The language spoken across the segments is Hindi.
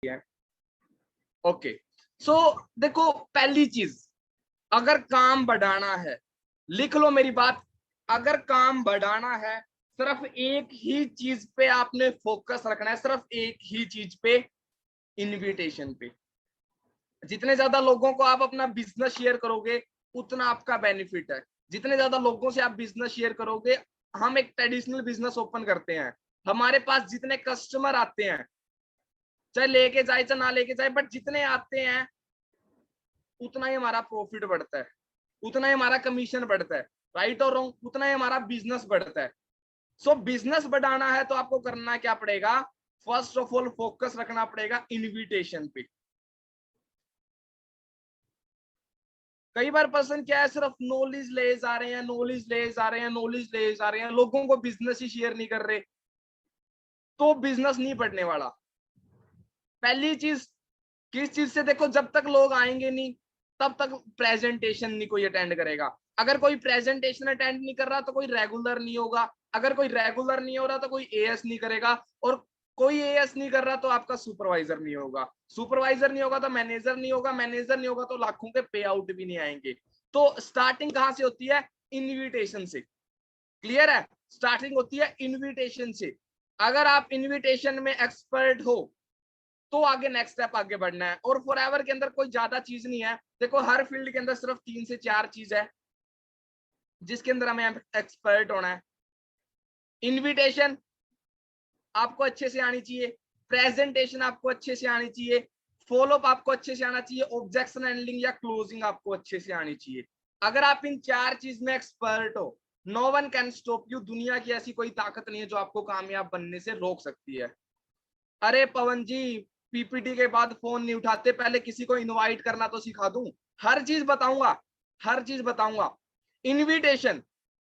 है। ओके, सो देखो, पहली चीज, अगर काम बढ़ाना है, लिख लो मेरी बात, अगर काम बढ़ाना है सिर्फ एक ही चीज पे आपने फोकस रखना है, सिर्फ एक ही चीज पे, इनविटेशन पे। जितने ज्यादा लोगों को आप अपना बिजनेस शेयर करोगे उतना आपका बेनिफिट है। जितने ज्यादा लोगों से आप बिजनेस शेयर करोगे, हम एक ट्रेडिशनल बिजनेस ओपन करते हैं, हमारे पास जितने कस्टमर आते हैं, चाहे लेके जाए चाहे ना लेके जाए, बट जितने आते हैं उतना ही हमारा प्रॉफिट बढ़ता है, उतना ही हमारा कमीशन बढ़ता है, राइट और रॉन्ग, उतना ही हमारा बिजनेस बढ़ता है। सो बिजनेस बढ़ाना है तो आपको करना क्या पड़ेगा, फर्स्ट ऑफ ऑल फोकस रखना पड़ेगा इनविटेशन पे। कई बार पर्सन क्या है, सिर्फ नॉलेज ले जा रहे हैं, नॉलेज ले जा रहे हैं, नॉलेज ले जा रहे हैं, लोगों को बिजनेस ही शेयर नहीं कर रहे, तो बिजनेस नहीं बढ़ने वाला। पहली चीज, किस चीज से, देखो, जब तक लोग आएंगे नहीं तब तक प्रेजेंटेशन नहीं कोई अटेंड करेगा। अगर कोई प्रेजेंटेशन अटेंड नहीं कर रहा तो कोई रेगुलर नहीं होगा, अगर कोई रेगुलर नहीं हो रहा तो कोई एएस नहीं करेगा, और कोई एएस नहीं कर रहा तो आपका सुपरवाइजर नहीं होगा, सुपरवाइजर नहीं होगा तो मैनेजर नहीं होगा, मैनेजर नहीं होगा तो लाखों के पे आउट भी नहीं आएंगे। तो स्टार्टिंग कहां से होती है, इनविटेशन से। क्लियर है, स्टार्टिंग होती है इनविटेशन से। अगर आप इनविटेशन में एक्सपर्ट हो तो आगे नेक्स्ट स्टेप आगे बढ़ना है। और फॉरएवर के अंदर कोई ज्यादा चीज नहीं है, देखो हर फील्ड के अंदर सिर्फ 3 से 4 चीज है जिसके अंदर हमें एक्सपर्ट होना है। इनविटेशन आपको अच्छे से आनी चाहिए, प्रेजेंटेशन आपको अच्छे से आनी चाहिए, फॉलो अप आपको अच्छे से आना चाहिए, ऑब्जेक्शन हैंडलिंग या क्लोजिंग आपको अच्छे से आनी चाहिए। अगर आप इन 4 चीज में एक्सपर्ट हो, no one can stop you, दुनिया की ऐसी कोई ताकत नहीं है जो आपको कामयाब बनने से रोक सकती है। अरे पवन जी, पीपीटी के बाद फोन नहीं उठाते, पहले किसी को इनवाइट करना तो सिखा दूं, हर चीज बताऊंगा, हर चीज बताऊंगा। इनविटेशन,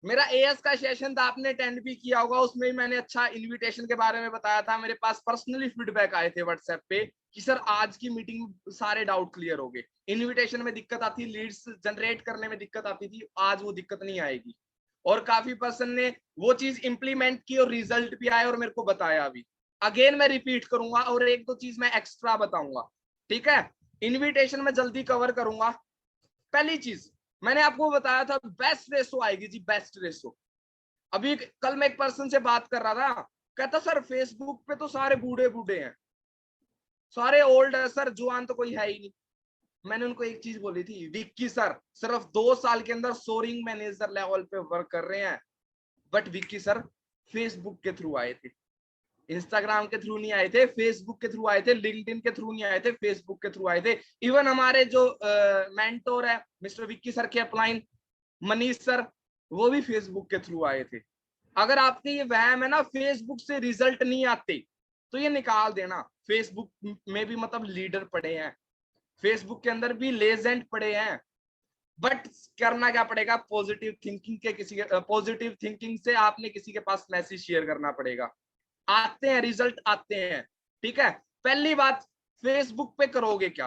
मेरा एएस का सेशन था, आपने अटेंड भी किया होगा, उसमें भी मैंने अच्छा इनविटेशन के बारे में बताया था। मेरे पास पर्सनली फीडबैक आए थे व्हाट्सएप पे कि सर आज की मीटिंग में सारे डाउट क्लियर हो गए। इनविटेशन में दिक्कत आती, लीड्स जनरेट करने में दिक्कत आती थी, आज वो दिक्कत नहीं आएगी। और काफी पर्सन ने वो चीज इंप्लीमेंट की और रिजल्ट भी आए और मेरे को बताया भी। अगेन मैं रिपीट करूंगा और एक दो चीज मैं एक्स्ट्रा बताऊंगा, ठीक है। इनविटेशन में जल्दी कवर करूंगा। पहली चीज मैंने आपको बताया था, बेस्ट रेशो आएगी जी, बेस्ट रेशो। अभी कल मैं एक पर्सन से बात कर रहा था, कहता सर फेसबुक पे तो सारे बूढ़े बूढ़े हैं, सारे ओल्ड है सर, जवान तो कोई है ही नहीं। मैंने उनको एक चीज बोली थी, विक्की सर सिर्फ 2 साल के अंदर सोरिंग मैनेजर लेवल पे वर्क कर रहे हैं, बट विक्की सर फेसबुक के थ्रू आए थे, इंस्टाग्राम के थ्रू नहीं आए थे, फेसबुक के थ्रू आए थे, लिंक्डइन के थ्रू नहीं आए थे, फेसबुक के थ्रू आए थे। इवन हमारे जो मेंटोर है मिस्टर विक्की सर के अपलाइन, मनीष सर, वो भी फेसबुक के थ्रू आए थे। अगर आपके ये वहम है ना फेसबुक से रिजल्ट नहीं आते, तो ये निकाल देना। फेसबुक में भी मतलब लीडर पड़े हैं, फेसबुक के अंदर भी लेजेंड पड़े हैं, बट करना क्या पड़ेगा, पॉजिटिव थिंकिंग के किसी के पॉजिटिव थिंकिंग से आपने किसी के पास मैसेज शेयर करना पड़ेगा। आते हैं रिजल्ट, आते हैं, ठीक है। पहली बात, फेसबुक पे करोगे क्या,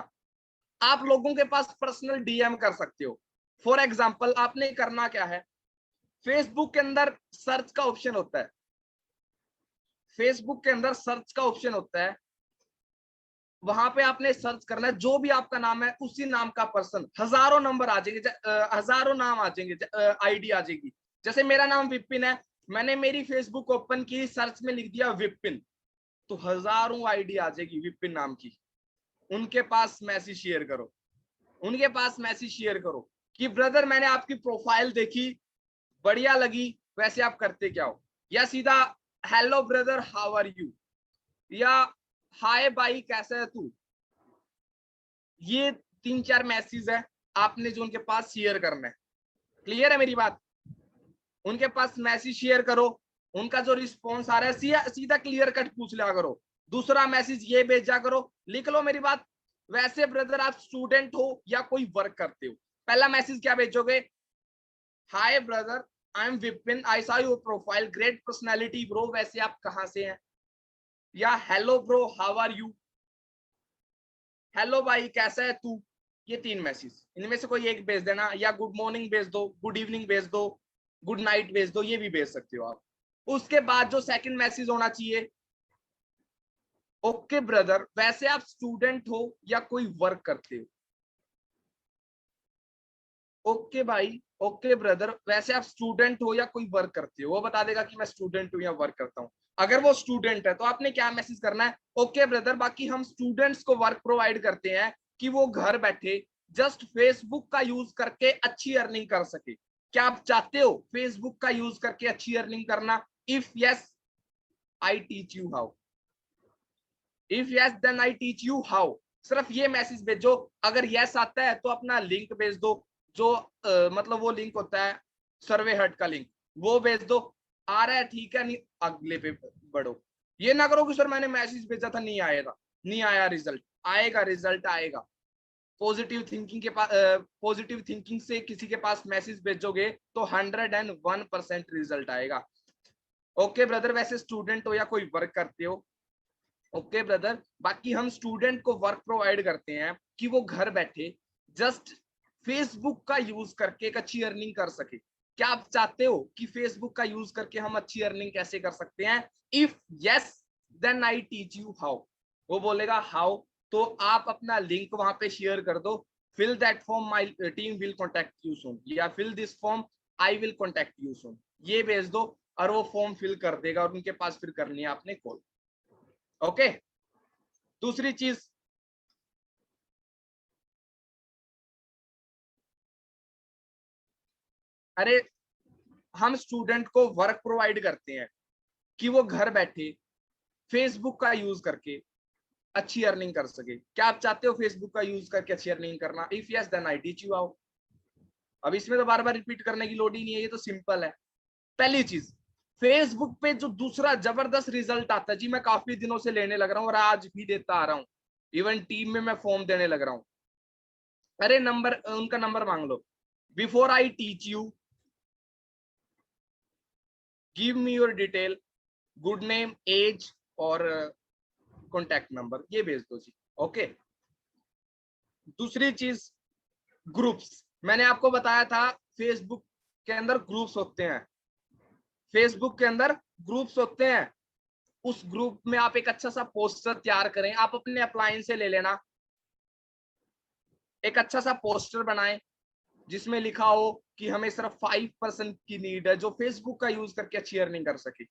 आप लोगों के पास पर्सनल डीएम कर सकते हो। फॉर एग्जांपल आपने करना क्या है, फेसबुक के अंदर सर्च का ऑप्शन होता है, फेसबुक के अंदर सर्च का ऑप्शन होता है, वहां पे आपने सर्च करना है, जो भी आपका नाम है उसी नाम का पर्सन, हजारों नंबर आ जाएंगे, हजारों नाम आ जाएंगे, आईडी आ जाएगी। जैसे मेरा नाम विपिन है, मैंने मेरी फेसबुक ओपन की, सर्च में लिख दिया विपिन, तो हजारों आईडी आ जाएगी विपिन नाम की। उनके पास मैसेज शेयर करो, उनके पास मैसेज शेयर करो कि ब्रदर मैंने आपकी प्रोफाइल देखी, बढ़िया लगी, वैसे आप करते क्या हो, या सीधा hello brother how are you, या हाय भाई कैसा है तू। ये 3-4 मैसेज है आपने जो उनके पास शेयर करना है। क्लियर है मेरी बात, उनके पास मैसेज शेयर करो, उनका जो रिस्पॉन्स आ रहा है सीधा क्लियर कट पूछ लिया करो। दूसरा मैसेज ये भेजा करो, लिख लो मेरी बात, वैसे ब्रदर आप स्टूडेंट हो या कोई वर्क करते हो। पहला मैसेज क्या भेजोगे, hi brother I am Vipin, I saw your profile, great personality bro, वैसे आप कहां से हैं, या hello bro how are you, hello भाई कैसा है तू। ये 3 मैसेज, इनमें से कोई एक भेज देना, या गुड मॉर्निंग भेज दो, गुड इवनिंग भेज दो, गुड नाइट भेज दो, ये भी भेज सकते हो आप। उसके बाद जो सेकंड मैसेज होना चाहिए, ओके ब्रदर, वैसे आप स्टूडेंट हो या कोई वर्क करते हो? ओके भाई, ओके ब्रदर, वैसे आप स्टूडेंट हो या कोई वर्क करते हो? वो बता देगा कि मैं स्टूडेंट हूँ या वर्क करता हूँ। अगर वो स्टूडेंट है तो आपने क्या मैसेज करना है? ओके ब्रदर, बाकी हम स्टूडेंट्स को वर्क प्रोवाइड करते हैं कि वो घर बैठे जस्ट फेसबुक का यूज करके अच्छी अर्निंग कर सके। क्या आप चाहते हो फेसबुक का यूज करके अच्छी अर्निंग करना? If yes, I teach you how. If yes then I teach you how. सिर्फ ये मैसेज भेजो। अगर यस आता है तो अपना लिंक भेज दो, जो मतलब वो लिंक होता है सर्वे हट का लिंक, वो भेज दो। आ रहा है ठीक है, नहीं अगले पे बढ़ो। ये ना करो कि सर मैंने मैसेज भेजा था नहीं आएगा, नहीं आया रिजल्ट। आएगा, रिजल्ट आएगा। पॉजिटिव थिंकिंग के पास, पॉजिटिव थिंकिंग से किसी के पास मैसेज भेजोगे तो 101% रिजल्ट आएगा। ओके ब्रदर, वैसे स्टूडेंट हो या कोई वर्क करते हो? ओके ब्रदर, बाकी हम स्टूडेंट को वर्क प्रोवाइड करते हैं कि वो घर बैठे जस्ट फेसबुक का यूज करके एक अच्छी अर्निंग कर सके। क्या आप चाहते हो कि फेसबुक का यूज करके हम अच्छी अर्निंग कैसे कर सकते हैं? If yes then I teach you how. वो बोलेगा हाउ, तो आप अपना लिंक वहां पे शेयर कर दो। Fill that form, my team will contact you soon, या fill this form, I will contact you soon. ये भेज दो और वो फॉर्म फिल कर देगा और उनके पास फिर करनी है आपने कॉल। ओके। दूसरी चीज, अरे हम स्टूडेंट को वर्क प्रोवाइड करते हैं कि वो घर बैठे फेसबुक का यूज करके अच्छी अर्निंग कर सके। क्या आप चाहते हो फेसबुक का यूज करके अच्छी अर्निंग करना? If yes then I teach you how. अब इसमें तो बार बार रिपीट करने की लोड ही नहीं है, ये तो सिंपल है। पहली चीज, फेसबुक पे जो दूसरा जबरदस्त रिजल्ट आता है जी, मैं काफी दिनों से लेने लग रहा हूँ और आज भी देता आ रहा हूँ। इवन टीम में मैं फॉर्म देने लग रहा हूँ। अरे नंबर, उनका नंबर मांग लो। Before I teach you, give me your detail, good name, age और कॉन्टैक्ट नंबर, ये भेज दो जी। ओके। दूसरी चीज, ग्रुप्स। मैंने आपको बताया था फेसबुक के अंदर ग्रुप्स होते हैं। फेसबुक के अंदर ग्रुप्स होते हैं। उस ग्रुप में आप एक अच्छा सा पोस्टर तैयार करें। आप अपने अप्लायंस से ले लेना, एक अच्छा सा पोस्टर बनाएं जिसमें लिखा हो कि हमें सिर्फ 5% की नीड है जो फेसबुक का यूज करके अच्छी अर्निंग कर सके।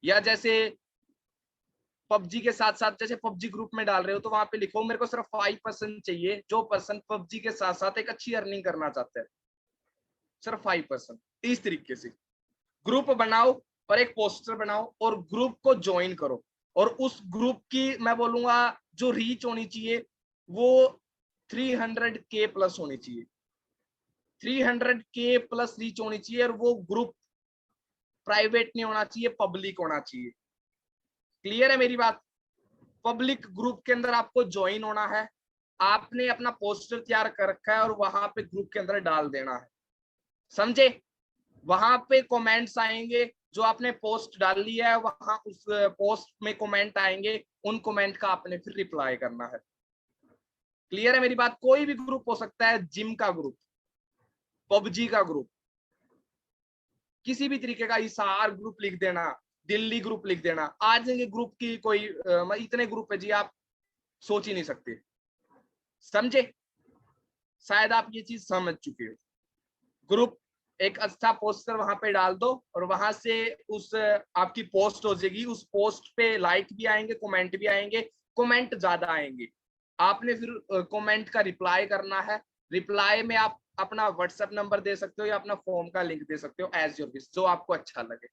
या जैसे पबजी के साथ साथ, जैसे पबजी ग्रुप में डाल रहे हो तो वहां पे लिखो मेरे को सिर्फ 5% चाहिए जो पर्सन पबजी के साथ साथ एक अच्छी अर्निंग करना चाहता है, सिर्फ 5%। इस तरीके से ग्रुप बनाओ और एक पोस्टर बनाओ और ग्रुप को ज्वाइन करो। और उस ग्रुप की मैं बोलूंगा जो रीच होनी चाहिए वो 300K प्लस होनी चाहिए। 300K प्लस रीच होनी चाहिए और वो ग्रुप प्राइवेट नहीं होना चाहिए, पब्लिक होना चाहिए। क्लियर है मेरी बात? पब्लिक ग्रुप के अंदर आपको ज्वाइन होना है। आपने अपना पोस्टर तैयार कर रखा है और वहां पे ग्रुप के अंदर डाल देना है, समझे? वहां पे कमेंट्स आएंगे, जो आपने पोस्ट डाल ली है वहां उस पोस्ट में कमेंट आएंगे, उन कमेंट का आपने फिर रिप्लाई करना है। क्लियर है मेरी बात? कोई भी ग्रुप हो सकता है, जिम का ग्रुप, पबजी का ग्रुप, किसी भी तरीके का, हिसार ग्रुप लिख देना, दिल्ली ग्रुप लिख देना। आ जाएंगे ग्रुप की कोई इतने ग्रुप है जी, आप सोच ही नहीं सकते। समझे? शायद आप ये चीज समझ चुके हो। ग्रुप, एक अच्छा पोस्टर वहां पे डाल दो और वहां से उस आपकी पोस्ट हो जाएगी। उस पोस्ट पे लाइक भी आएंगे, कमेंट भी आएंगे, कमेंट ज्यादा आएंगे। आपने फिर कमेंट का रिप्लाई करना है। रिप्लाई में आप अपना व्हाट्सएप नंबर दे सकते हो या अपना फॉर्म का लिंक दे सकते हो, एज योर विश, जो आपको अच्छा लगे।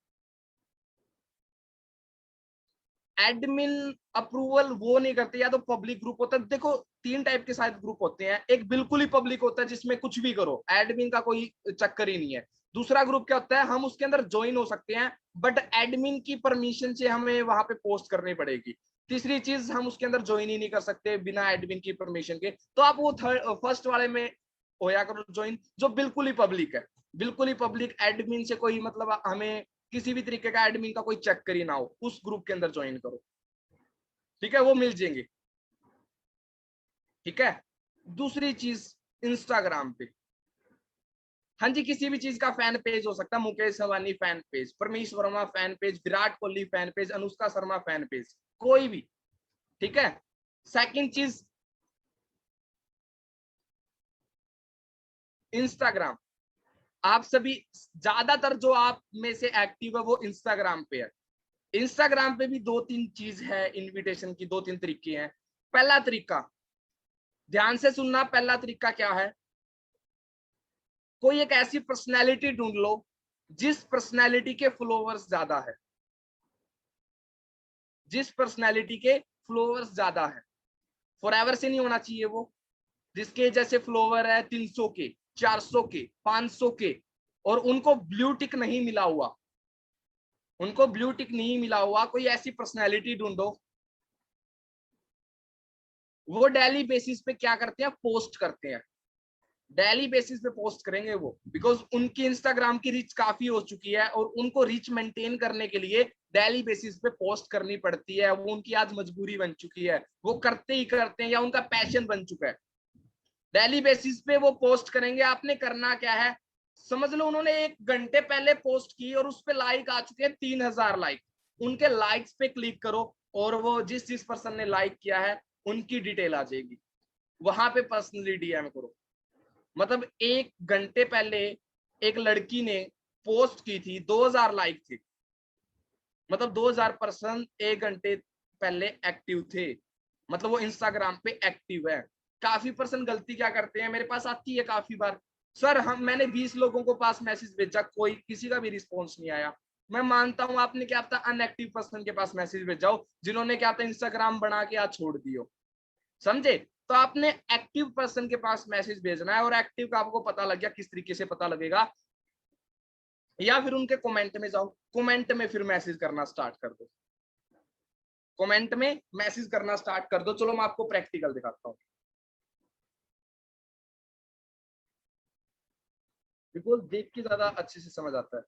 एडमिन अप्रूवल वो नहीं करते, या तो पब्लिक ग्रुप होता है। देखो तीन टाइप के शायद ग्रुप होते हैं। एक बिल्कुल ही पब्लिक होता है जिसमें कुछ भी करो, एडमिन का कोई चक्कर ही नहीं है। दूसरा ग्रुप क्या होता है, हम उसके अंदर ज्वाइन हो सकते हैं बट एडमिन की परमिशन से हमें वहां पे पोस्ट करनी पड़ेगी। तीसरी चीज, हम उसके अंदर ज्वाइन ही नहीं कर सकते बिना एडमिन की परमिशन के। तो आप वो फर्स्ट वाले में होया करो ज्वाइन, जो बिल्कुल ही पब्लिक है। बिल्कुल ही पब्लिक, एडमिन से कोई मतलब हमें किसी भी तरीके का एडमिन का कोई चक्कर ही ना हो, उस ग्रुप के अंदर ज्वाइन करो। ठीक है, वो मिल जाएंगे। ठीक है। दूसरी चीज, इंस्टाग्राम पे, हाँ जी, किसी भी चीज का फैन पेज हो सकता है। Mukesh Ambani fan page, Paramesh Verma fan page, Virat Kohli fan page, Anushka Sharma fan page, कोई भी। ठीक है। सेकंड चीज, इंस्टाग्राम। आप सभी ज्यादातर जो आप में से एक्टिव है वो इंस्टाग्राम पे है। इंस्टाग्राम पे भी दो तीन चीज है इनविटेशन की, दो तीन तरीके हैं। पहला तरीका, ध्यान से सुनना, पहला तरीका क्या है, कोई एक ऐसी पर्सनैलिटी ढूंढ लो जिस पर्सनैलिटी के फॉलोअर्स ज्यादा है, जिस पर्सनैलिटी के फॉलोअर्स ज्यादा है। फॉरएवर से नहीं होना चाहिए वो, जिसके जैसे फ्लोवर है 300 के, 400 के, 500 के, और उनको ब्लू टिक नहीं मिला हुआ, उनको ब्लू टिक नहीं मिला हुआ, कोई ऐसी पर्सनैलिटी ढूंढो। वो डेली बेसिस पे क्या करते हैं, पोस्ट करते हैं, डेली बेसिस पे पोस्ट करेंगे वो, बिकॉज उनकी इंस्टाग्राम की रीच काफी हो चुकी है और उनको रीच मेंटेन करने के लिए डेली बेसिस पे पोस्ट करनी पड़ती है। वो उनकी आज मजबूरी बन चुकी है, वो करते ही करते हैं या उनका पैशन बन चुका है। डेली बेसिस पे वो पोस्ट करेंगे। आपने करना क्या है, समझ लो उन्होंने 1 घंटे पहले पोस्ट की और उस पे लाइक आ चुके हैं 3000 लाइक। उनके लाइक्स पे क्लिक करो और वो जिस पर्सन ने लाइक किया है उनकी डिटेल आ जाएगी, वहां पे पर्सनली डीएम करो। मतलब 1 घंटे पहले एक लड़की ने पोस्ट की थी, 2000 लाइक थे, मतलब 2000 पर्सन 1 घंटे पहले एक्टिव थे, मतलब वो इंस्टाग्राम पे एक्टिव है। काफी पर्सन गलती क्या करते हैं, मेरे पास आती है काफी बार, सर मैंने 20 लोगों को पास मैसेज भेजा, कोई किसी का भी रिस्पॉन्स नहीं आया। मैं मानता हूं आपने क्या पता अनएक्टिव पर्सन के पास मैसेज भेजा हो, जिन्होंने क्या पता इंस्टाग्राम बना के आज छोड़ दियो, समझे। तो आपने एक्टिव पर्सन के पास मैसेज भेजना है, और एक्टिव का आपको पता लग गया, किस तरीके से पता लगेगा, या फिर उनके कमेंट में जाओ, कमेंट में फिर मैसेज करना स्टार्ट कर दो, कमेंट में मैसेज करना स्टार्ट कर दो। चलो मैं आपको प्रैक्टिकल दिखाता हूँ, बिकॉज देख के ज्यादा अच्छे से समझ आता है।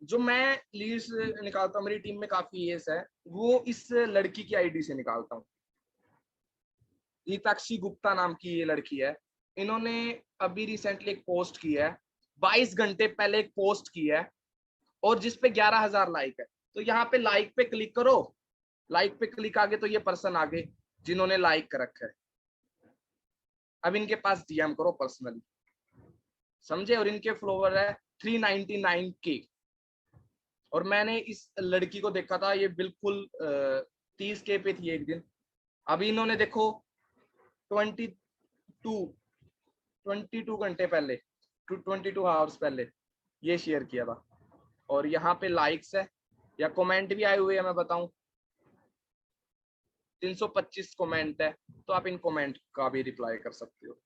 जो मैं लीड्स निकालता हूँ, मेरी टीम में काफी एस है, वो इस लड़की की आईडी से निकालता हूँ। नीताक्षी गुप्ता नाम की ये लड़की है, इन्होंने अभी रिसेंटली एक पोस्ट की है, 22 घंटे पहले एक पोस्ट की है, और जिसपे 11,000 लाइक है। तो यहाँ पे लाइक पे क्लिक करो, लाइक पे क्लिक आगे तो ये पर्सन आगे जिन्होंने लाइक कर रखा है। अब इनके पास डीएम करो पर्सनली, समझे। और इनके फॉलोवर है 399K। और मैंने इस लड़की को देखा था, ये बिल्कुल 30K पे थी एक दिन। अभी इन्होंने देखो 22 घंटे पहले, 22 आवर्स पहले ये शेयर किया था। और यहाँ पे लाइक्स है या कमेंट भी आए हुए हैं, मैं बताऊं 325 कमेंट है, तो आप इन कमेंट का भी रिप्लाई कर सकते हो।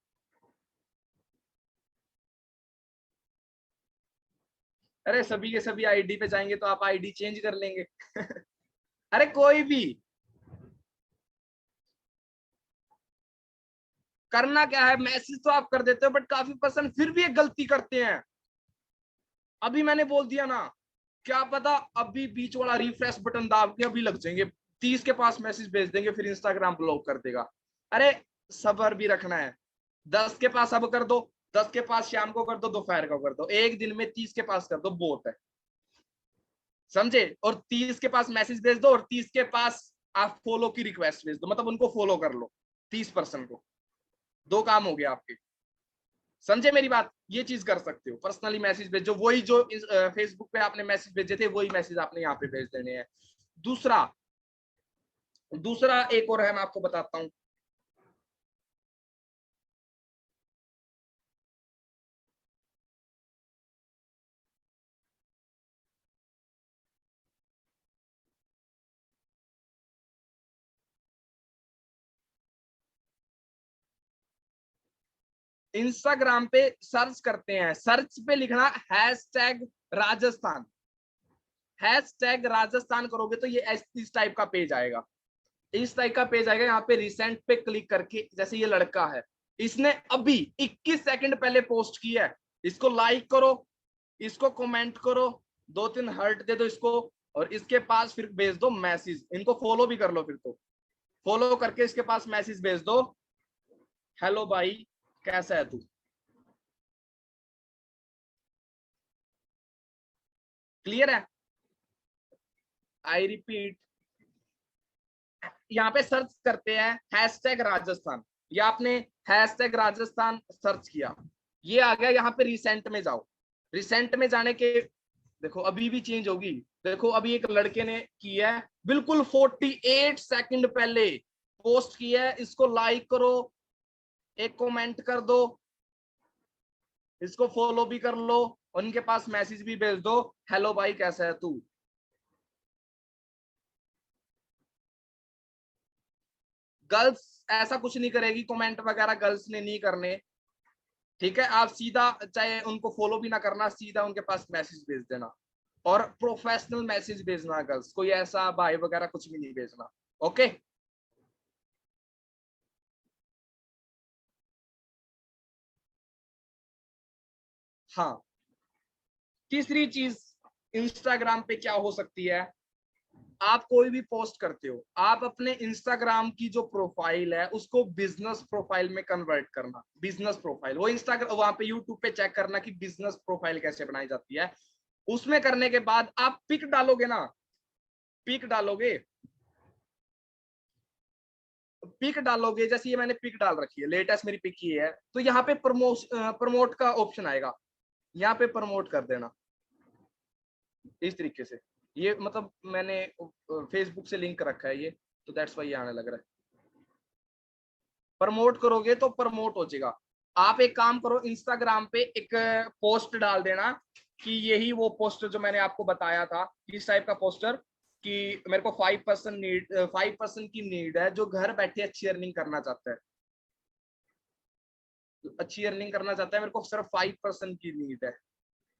अरे सभी के सभी आईडी पे जाएंगे तो आप आईडी चेंज कर लेंगे। अरे कोई भी, करना क्या है, मैसेज तो आप कर देते हो, बट काफी पर्सन फिर भी एक गलती करते हैं। अभी मैंने बोल दिया ना, क्या पता अभी बीच वाला रिफ्रेश बटन दाब के अभी लग जाएंगे, 30 के पास मैसेज भेज देंगे, फिर इंस्टाग्राम ब्लॉक कर देगा। अरे सबर भी रखना है, 10 के पास अब कर दो, 10 के पास शाम को कर दो, दोपहर को कर दो, एक दिन में 30 के पास कर दो, बहुत है, समझे। और 30 के पास मैसेज भेज दो, और 30 के पास आप फॉलो की रिक्वेस्ट भेज दो, मतलब उनको फॉलो कर लो 30% को, दो काम हो गया आपके, समझे मेरी बात। ये चीज कर सकते हो, पर्सनली मैसेज भेजो, वही जो फेसबुक पे आपने मैसेज भेजे थे वही मैसेज आपने यहाँ पे भेज देने हैं। दूसरा दूसरा एक और है, मैं आपको बताता हूँ। इंस्टाग्राम पे सर्च करते हैं, सर्च पे लिखना #राजस्थान, #राजस्थान करोगे तो ये इस टाइप का पेज आएगा, इस टाइप का पेज आएगा। यहाँ पे रिसेंट पे क्लिक करके, जैसे ये लड़का है, इसने अभी 21 सेकंड पहले पोस्ट किया है, इसको लाइक करो, इसको कमेंट करो, 2-3 हार्ट दे दो इसको, और इसके पास फिर भेज दो मैसेज, इनको फॉलो भी कर लो, फिर तो फॉलो करके इसके पास मैसेज भेज दो, हेलो भाई कैसा है तू। क्लियर है। आई रिपीट, यहाँ पे सर्च करते हैं हैशटैग राजस्थान, या आपने हैशटैग राजस्थान सर्च किया, ये आ गया। यहाँ पे रिसेंट में जाओ, रिसेंट में जाने के देखो अभी भी चेंज होगी। देखो अभी एक लड़के ने की है, बिल्कुल 48 सेकंड पहले पोस्ट की है, इसको लाइक करो, एक कमेंट कर दो, इसको फॉलो भी कर लो, उनके पास मैसेज भी भेज दो, हेलो भाई कैसा है तू। गर्ल्स ऐसा कुछ नहीं करेगी, कमेंट वगैरह गर्ल्स ने नहीं करने, ठीक है। आप सीधा चाहे उनको फॉलो भी ना करना, सीधा उनके पास मैसेज भेज देना, और प्रोफेशनल मैसेज भेजना गर्ल्स, कोई ऐसा भाई वगैरह कुछ भी नहीं भेजना। ओके, हाँ। तीसरी चीज इंस्टाग्राम पे क्या हो सकती है, आप कोई भी पोस्ट करते हो, आप अपने इंस्टाग्राम की जो प्रोफाइल है उसको बिजनेस प्रोफाइल में कन्वर्ट करना। बिजनेस प्रोफाइल वो इंस्टाग्राम, वहां पे यूट्यूब पे चेक करना कि बिजनेस प्रोफाइल कैसे बनाई जाती है। उसमें करने के बाद आप पिक डालोगे ना, पिक डालोगे, पिक डालोगे, जैसे ये मैंने पिक डाल रखी है, लेटेस्ट मेरी पिक ये है, तो यहाँ पे प्रमोट का ऑप्शन आएगा, यहाँ पे प्रमोट कर देना इस तरीके से। ये मतलब मैंने फेसबुक से लिंक रखा है ये, तो दैट्स वाई ये आने लग रहा है। प्रमोट करोगे तो प्रमोट हो जाएगा। आप एक काम करो, इंस्टाग्राम पे एक पोस्ट डाल देना कि यही वो पोस्टर जो मैंने आपको बताया था, इस टाइप का पोस्टर, कि मेरे को 5% नीड, 5% की नीड है, जो घर बैठे अच्छी अर्निंग करना चाहता है, अच्छी अर्निंग करना चाहता है, मेरे को सिर्फ 5% की नीड है,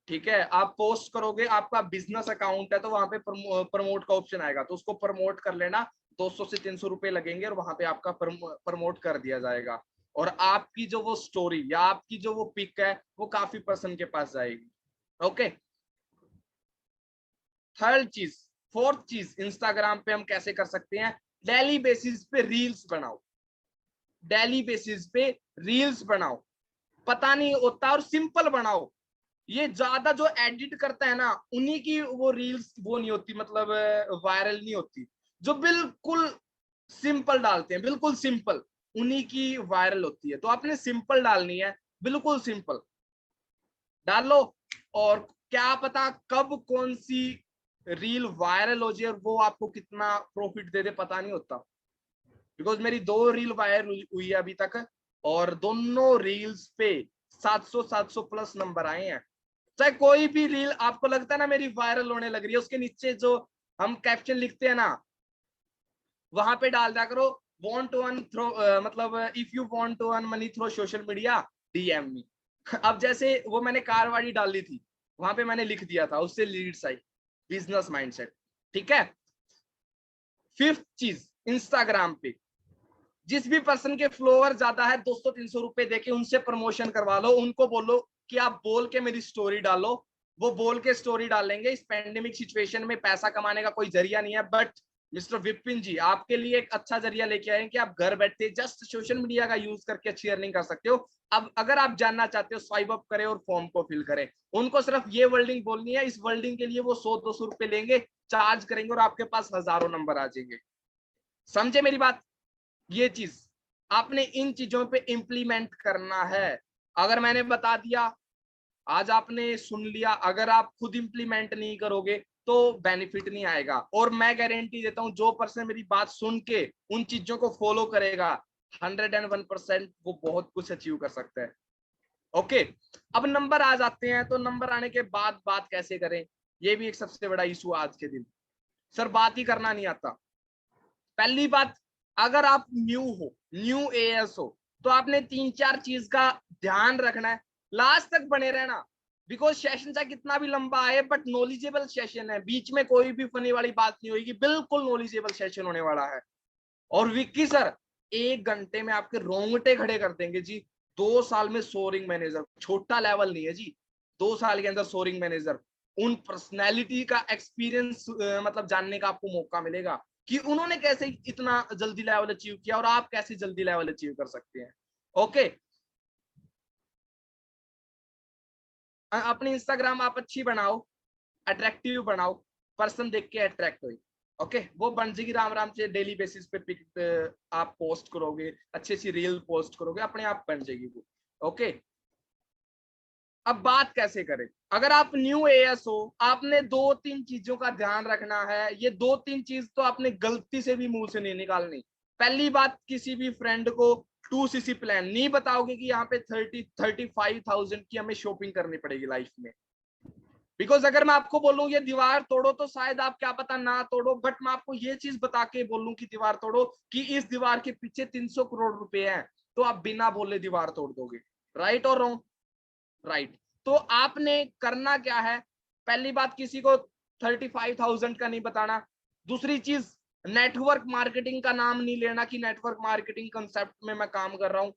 ठीक है। आप पोस्ट करोगे, आपका बिजनेस अकाउंट है, तो वहां पे प्रमोट का ऑप्शन आएगा, तो उसको प्रमोट कर लेना। 200 से 300 रुपए लगेंगे, और वहां पे आपका प्रमोट कर दिया जाएगा, और आपकी जो वो स्टोरी या आपकी जो वो पिक है वो काफी पर्सन के पास जाएगी। ओके, थर्ड चीज, फोर्थ चीज इंस्टाग्राम पे हम कैसे कर सकते हैं, डेली बेसिस पे रील्स बनाओ, डेली बेसिस पे रील्स बनाओ, पता नहीं होता, और सिंपल बनाओ। ये ज्यादा जो एडिट करता है ना, उन्हीं की वो रील्स वो नहीं होती, मतलब वायरल नहीं होती। जो बिल्कुल सिंपल डालते हैं, बिल्कुल सिंपल, उन्हीं की वायरल होती है। तो आपने सिंपल डालनी है, बिल्कुल सिंपल डालो, और क्या पता कब कौन सी रील वायरल हो जाए और वो आपको कितना प्रॉफिट दे दे, पता नहीं होता। बिकॉज मेरी 2 रील वायरल हुई है अभी तक, और दोनों रील्स पे 700 प्लस नंबर आए हैं। चाहे कोई भी रील आपको लगता है ना मेरी वायरल होने लग रही है, उसके नीचे जो हम कैप्शन लिखते हैं ना, वहां पे डाल दिया करो, वांट टू अर्न थ्रो, मतलब if you want to earn money through social media, DM me. अब जैसे वो मैंने कार वाली डाली थी, वहां पे मैंने लिख दिया था, उससे लीड्स आई, बिजनेस माइंडसेट, ठीक है। फिफ्थ चीज, इंस्टाग्राम पे जिस भी पर्सन के फ्लोवर ज्यादा है, 200-300 रुपए देके उनसे प्रमोशन करवा लो, उनको बोलो कि आप बोल के मेरी स्टोरी डालो, वो बोल के स्टोरी डालेंगे। इस पेंडेमिक सिचुएशन में पैसा कमाने का कोई जरिया नहीं है, बट मिस्टर विपिन जी आपके लिए एक अच्छा जरिया लेके आए कि आप घर बैठे जस्ट सोशल मीडिया का यूज करके अच्छी अर्निंग कर सकते हो। अब अगर आप जानना चाहते हो, स्वाइप अप करें और फॉर्म को फिल करें, उनको सिर्फ ये वर्डिंग बोलनी है, इस वर्डिंग के लिए वो 100-200 रुपए लेंगे, चार्ज करेंगे, और आपके पास हजारों नंबर आ जाएंगे। समझे मेरी बात, ये चीज आपने इन चीजों पे इंप्लीमेंट करना है। अगर मैंने बता दिया, आज आपने सुन लिया, अगर आप खुद इंप्लीमेंट नहीं करोगे तो बेनिफिट नहीं आएगा। और मैं गारंटी देता हूं, जो पर्सन मेरी बात सुन के उन चीजों को फॉलो करेगा, 101% वो बहुत कुछ अचीव कर सकता है। ओके, अब नंबर आ जाते हैं, तो नंबर आने के बाद बात कैसे करें, ये भी एक सबसे बड़ा इशू आज के दिन। सर बात ही करना नहीं आता। पहली बात, अगर आप न्यू हो, न्यू एएस हो, तो आपने 3-4 चीज का ध्यान रखना है, लास्ट तक बने रहना। बिकॉज सेशन चाहे कितना भी लंबा आए, बट नॉलेजेबल सेशन है, बीच में कोई भी फनी वाली बात नहीं होगी, बिल्कुल नॉलेजेबल सेशन होने वाला है। और विक्की सर 1 घंटे में आपके रोंगटे खड़े कर देंगे जी। 2 साल में सोरिंग मैनेजर, छोटा लेवल नहीं है जी, 2 साल के अंदर सोरिंग मैनेजर, उन पर्सनैलिटी का एक्सपीरियंस मतलब जानने का आपको मौका मिलेगा कि उन्होंने कैसे इतना जल्दी लेवल अचीव किया, और आप कैसे जल्दी लेवल अचीव कर सकते हैं। ओके, अपनी इंस्टाग्राम आप अच्छी बनाओ, अट्रैक्टिव बनाओ, पर्सन देख के अट्रैक्ट हो। ओके वो बन जाएगी राम राम से, डेली बेसिस पे पिक आप पोस्ट करोगे, अच्छी अच्छी रील पोस्ट करोगे, अपने आप बन जाएगी वो। ओके अब बात कैसे करें, अगर आप न्यू एएस हो, आपने दो तीन चीजों का ध्यान रखना है। ये दो तीन चीज तो आपने गलती से भी मुंह से नहीं निकालनी। पहली बात, किसी भी फ्रेंड को 2cc प्लान नहीं बताओगे कि यहाँ पे 35,000 की हमें शॉपिंग करनी पड़ेगी लाइफ में। बिकॉज अगर मैं आपको बोलूं ये दीवार तोड़ो तो शायद आप क्या पता ना तोड़ो, बट मैं आपको ये चीज बता के बोलूं कि दीवार तोड़ो, कि इस दीवार के पीछे 300 करोड़ रुपए हैं, तो आप बिना बोले दीवार तोड़ दोगे। राइट और रॉन्ग? राइट। तो आपने करना क्या है, पहली बात किसी को 35,000 का नहीं बताना। दूसरी चीज, नेटवर्क मार्केटिंग का नाम नहीं लेना कि नेटवर्क मार्केटिंग कंसेप्ट में मैं काम कर रहा हूं।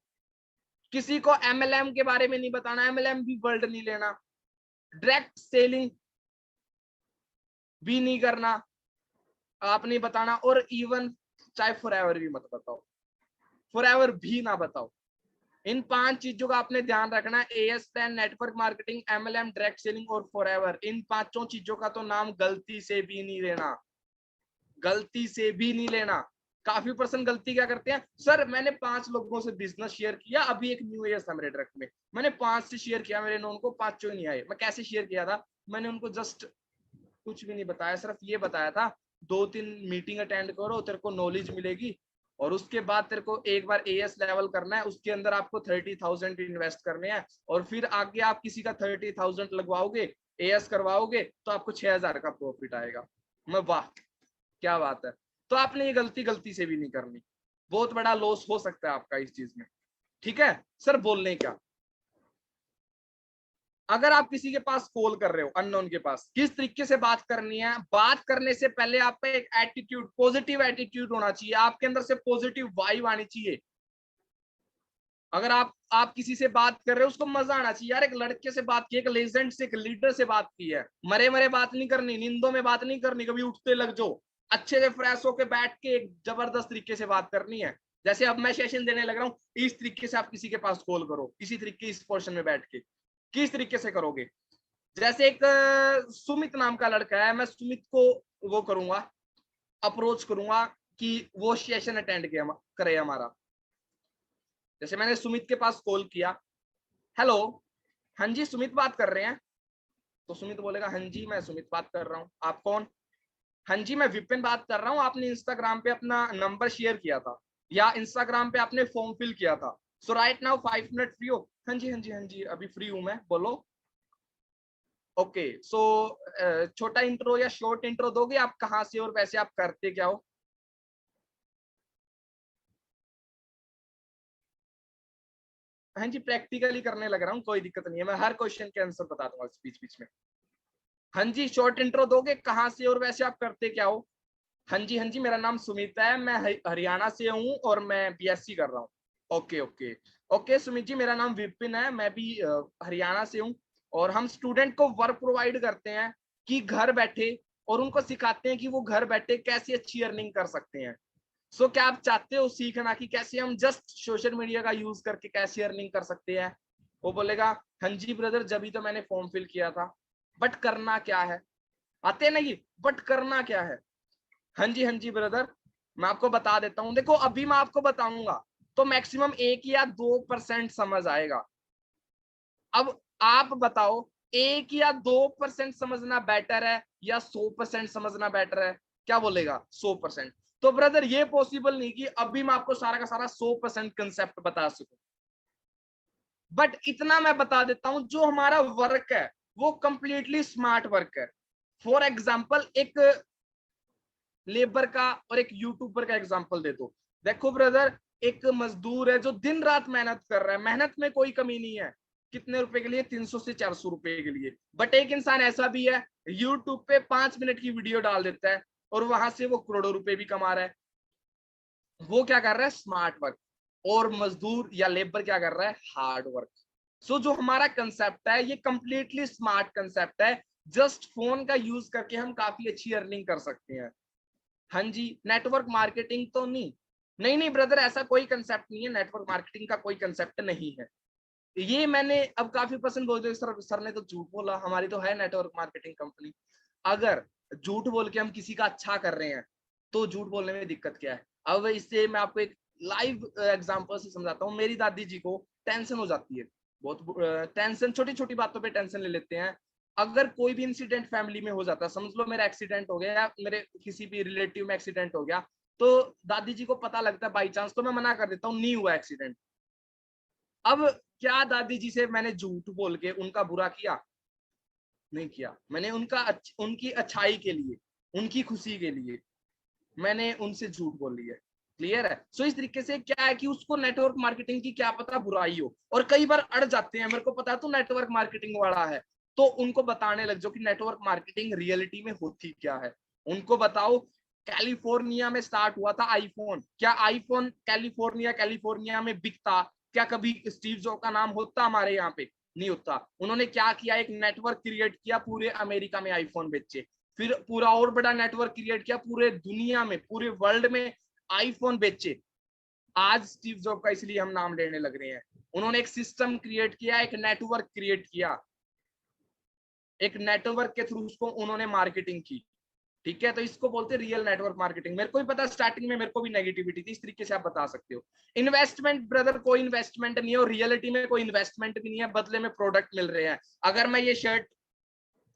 किसी को एमएलएम के बारे में नहीं बताना, एमएलएम भी वर्ड नहीं लेना। डायरेक्ट सेलिंग भी नहीं करना, आप नहीं बताना। और इवन चाहे फॉरएवर भी मत बताओ, फॉरएवर भी ना बताओ। इन 5 चीजों का आपने ध्यान रखना है, as plan, network marketing, MLM, direct selling और फॉरएवर। इन 5 चीजों का तो नाम गलती से भी नहीं लेना, गलती से भी नहीं लेना। काफी पर्सन गलती क्या करते हैं, सर मैंने 5 लोगों से बिजनेस शेयर किया, अभी एक न्यू एएस था मेरे ट्रक में, मैंने 5 से शेयर किया, मेरे नोन को 5 नहीं आए। मैं कैसे शेयर किया था, मैंने उनको जस्ट कुछ भी नहीं बताया, सिर्फ ये बताया था 2-3 मीटिंग अटेंड करो, तेरे को नॉलेज मिलेगी, और उसके बाद तेरे को एक बार एएस लेवल करना है, उसके अंदर आपको 30,000 इन्वेस्ट करने हैं, और फिर आगे आप किसी का 30,000 लगवाओगे, एएस करवाओगे, तो आपको 6,000 का प्रॉफिट आएगा। मैं वाह क्या बात है। तो आपने ये गलती से भी नहीं करनी, बहुत बड़ा लॉस हो सकता है आपका इस चीज में। ठीक है सर, बोलने का, अगर आप किसी के पास कॉल कर रहे हो अननोन के पास, किस तरीके से बात करनी है, बात करने से पहले आप पे एक एटीट्यूड, पॉजिटिव एटीट्यूड होना चाहिए, आपके अंदर से पॉजिटिव वाइब आनी चाहिए। अगर आप किसी से बात कर रहे हो, उसको मजा आना चाहिए, यार एक लड़के से बात की, एक लेजेंड से, एक लीडर से बात की है, मरे मरे बात नहीं करनी, निंदों में बात नहीं करनी, कभी उठते लग जाओ, अच्छे से फ्रेश होके बैठ के एक जबरदस्त तरीके से बात करनी है। जैसे अब मैं सेशन देने लग रहा हूँ, इस तरीके से आप किसी के पास कॉल करो, इसी तरीके इस पोर्शन में बैठ के किस तरीके से करोगे। जैसे एक सुमित नाम का लड़का है, मैं सुमित को वो करूंगा, अप्रोच करूंगा कि वो सेशन अटेंड करे हमारा। जैसे मैंने सुमित के पास कॉल किया, हेलो, हाँ जी सुमित बात कर रहे हैं, तो सुमित बोलेगा हाँ जी मैं सुमित बात कर रहा हूँ, आप कौन? हाँ जी मैं विपिन बात कर रहा हूँ, आपने इंस्टाग्राम पे अपना नंबर शेयर किया था, या इंस्टाग्राम पे आपने फॉर्म फिल किया था, सो राइट नाउ 5 मिनट फ्री हो? हाँ जी हाँ जी हाँ जी अभी फ्री हूँ मैं, बोलो। ओके सो छोटा इंट्रो या शॉर्ट इंट्रो दोगे, आप कहाँ से और वैसे आप करते क्या हो? हाँ जी प्रैक्टिकली करने लग रहा हूँ, कोई दिक्कत नहीं है, मैं हर क्वेश्चन के आंसर बता दूंगा बीच बीच में। हाँ जी शॉर्ट इंट्रो दोगे, कहाँ से और वैसे आप करते क्या हो? हाँ जी मेरा नाम सुमित है, मैं हरियाणा से हूँ और मैं बीएससी कर रहा हूँ। Okay okay okay Sumit ji, मेरा नाम विपिन है, मैं भी हरियाणा से हूँ, और हम स्टूडेंट को वर्क प्रोवाइड करते हैं कि घर बैठे, और उनको सिखाते हैं कि वो घर बैठे कैसे अच्छी अर्निंग कर सकते हैं। सो क्या आप चाहते हो सीखना कि कैसे हम जस्ट सोशल मीडिया का यूज करके कैसे अर्निंग कर सकते हैं? वो बोलेगा हाँ जी ब्रदर, जब ही तो मैंने फॉर्म फिल किया था, बट करना क्या है, आते नहीं, बट करना क्या है? हाँ जी ब्रदर, मैं आपको बता देता हूँ, देखो अभी मैं आपको बताऊंगा तो मैक्सिमम 1 या 2% समझ आएगा। अब आप बताओ, 1 या 2% समझना बेटर है या 100% समझना बेटर है? क्या बोलेगा? 100%। तो ब्रदर ये पॉसिबल नहीं कि अभी मैं आपको सारा का सारा 100% कंसेप्ट बता सकूं, बट इतना मैं बता देता हूं, जो हमारा वर्क है वो कंप्लीटली स्मार्ट वर्क है। फॉर एग्जाम्पल एक लेबर का और एक यूट्यूबर का एग्जांपल दे दो। देखो ब्रदर, एक मजदूर है जो दिन रात मेहनत कर रहा है, मेहनत में कोई कमी नहीं है, कितने रुपए के लिए? 300 से 400 रुपए के लिए। बट एक इंसान ऐसा भी है, यूट्यूब पे 5 मिनट की वीडियो डाल देता है और वहां से वो करोड़ों रुपए भी कमा रहा है। वो क्या कर रहा है? Smart work. और मजदूर या लेबर क्या कर रहा है? Hard work. सो जो हमारा कंसेप्ट है ये कंप्लीटली स्मार्ट कंसेप्ट है, जस्ट फोन का यूज करके हम काफी अच्छी अर्निंग कर सकते हैं। हाँ जी नेटवर्क मार्केटिंग तो नहीं, नहीं नहीं ब्रदर, ऐसा कोई कंसेप्ट नहीं है, नेटवर्क मार्केटिंग का कोई कंसेप्ट नहीं है। ये मैंने, अब काफी पर्सन बोलते हैं सर ने तो झूठ बोला, हमारी तो है नेटवर्क मार्केटिंग कंपनी। अगर झूठ बोल के हम किसी का अच्छा कर रहे हैं, तो झूठ बोलने में दिक्कत क्या है। अब इससे मैं आपको एक लाइव एग्जांपल से समझाता हूँ। मेरी दादी जी को टेंशन हो जाती है, बहुत टेंशन, छोटी छोटी बातों पे टेंशन ले लेते हैं। अगर कोई भी इंसिडेंट फैमिली में हो जाता है, समझ लो मेरा एक्सीडेंट हो गया या मेरे किसी भी रिलेटिव में एक्सीडेंट हो गया, तो दादी जी को पता लगता है बाई चांस, तो मैं मना कर देता हूँ नहीं हुआ एक्सीडेंट। अब क्या दादी जी से मैंने झूठ बोल के उनका बुरा किया? नहीं किया। मैंने उनकी अच्छाई के लिए, उनकी खुशी के लिए मैंने उनसे झूठ बोल लिया। क्लियर है? सो इस तरीके से क्या है कि उसको नेटवर्क मार्केटिंग की क्या पता बुराई हो, और कई बार अड़ जाते हैं, मेरे को पता है तू नेटवर्क मार्केटिंग वाला है, तो उनको बताने लग जाओ कि नेटवर्क मार्केटिंग रियलिटी में होती क्या है। उनको बताओ कैलिफोर्निया में स्टार्ट हुआ था आईफोन, क्या आईफोन कैलिफोर्निया में बिकता? क्या कभी स्टीव जॉब का नाम होता हमारे यहाँ पे? नहीं होता। उन्होंने क्या किया, एक नेटवर्क क्रिएट किया, पूरे अमेरिका में आईफोन बेचे, फिर पूरा और बड़ा नेटवर्क क्रिएट किया, पूरे दुनिया में, पूरे वर्ल्ड में आईफोन बेचे। आज स्टीव जॉब का इसलिए हम नाम लेने लग रहे हैं। उन्होंने एक सिस्टम क्रिएट किया, एक नेटवर्क क्रिएट किया, एक नेटवर्क के थ्रू उसको उन्होंने मार्केटिंग की। ठीक है, तो इसको बोलते हैं रियल नेटवर्क मार्केटिंग। मेरे को भी पता, स्टार्टिंग में मेरे को भी नेगेटिविटी थी, इस तरीके से आप बता सकते हो। इन्वेस्टमेंट ब्रदर, कोई इन्वेस्टमेंट नहीं है, और रियलिटी में कोई इन्वेस्टमेंट भी नहीं है, बदले में प्रोडक्ट मिल रहे हैं। अगर मैं ये शर्ट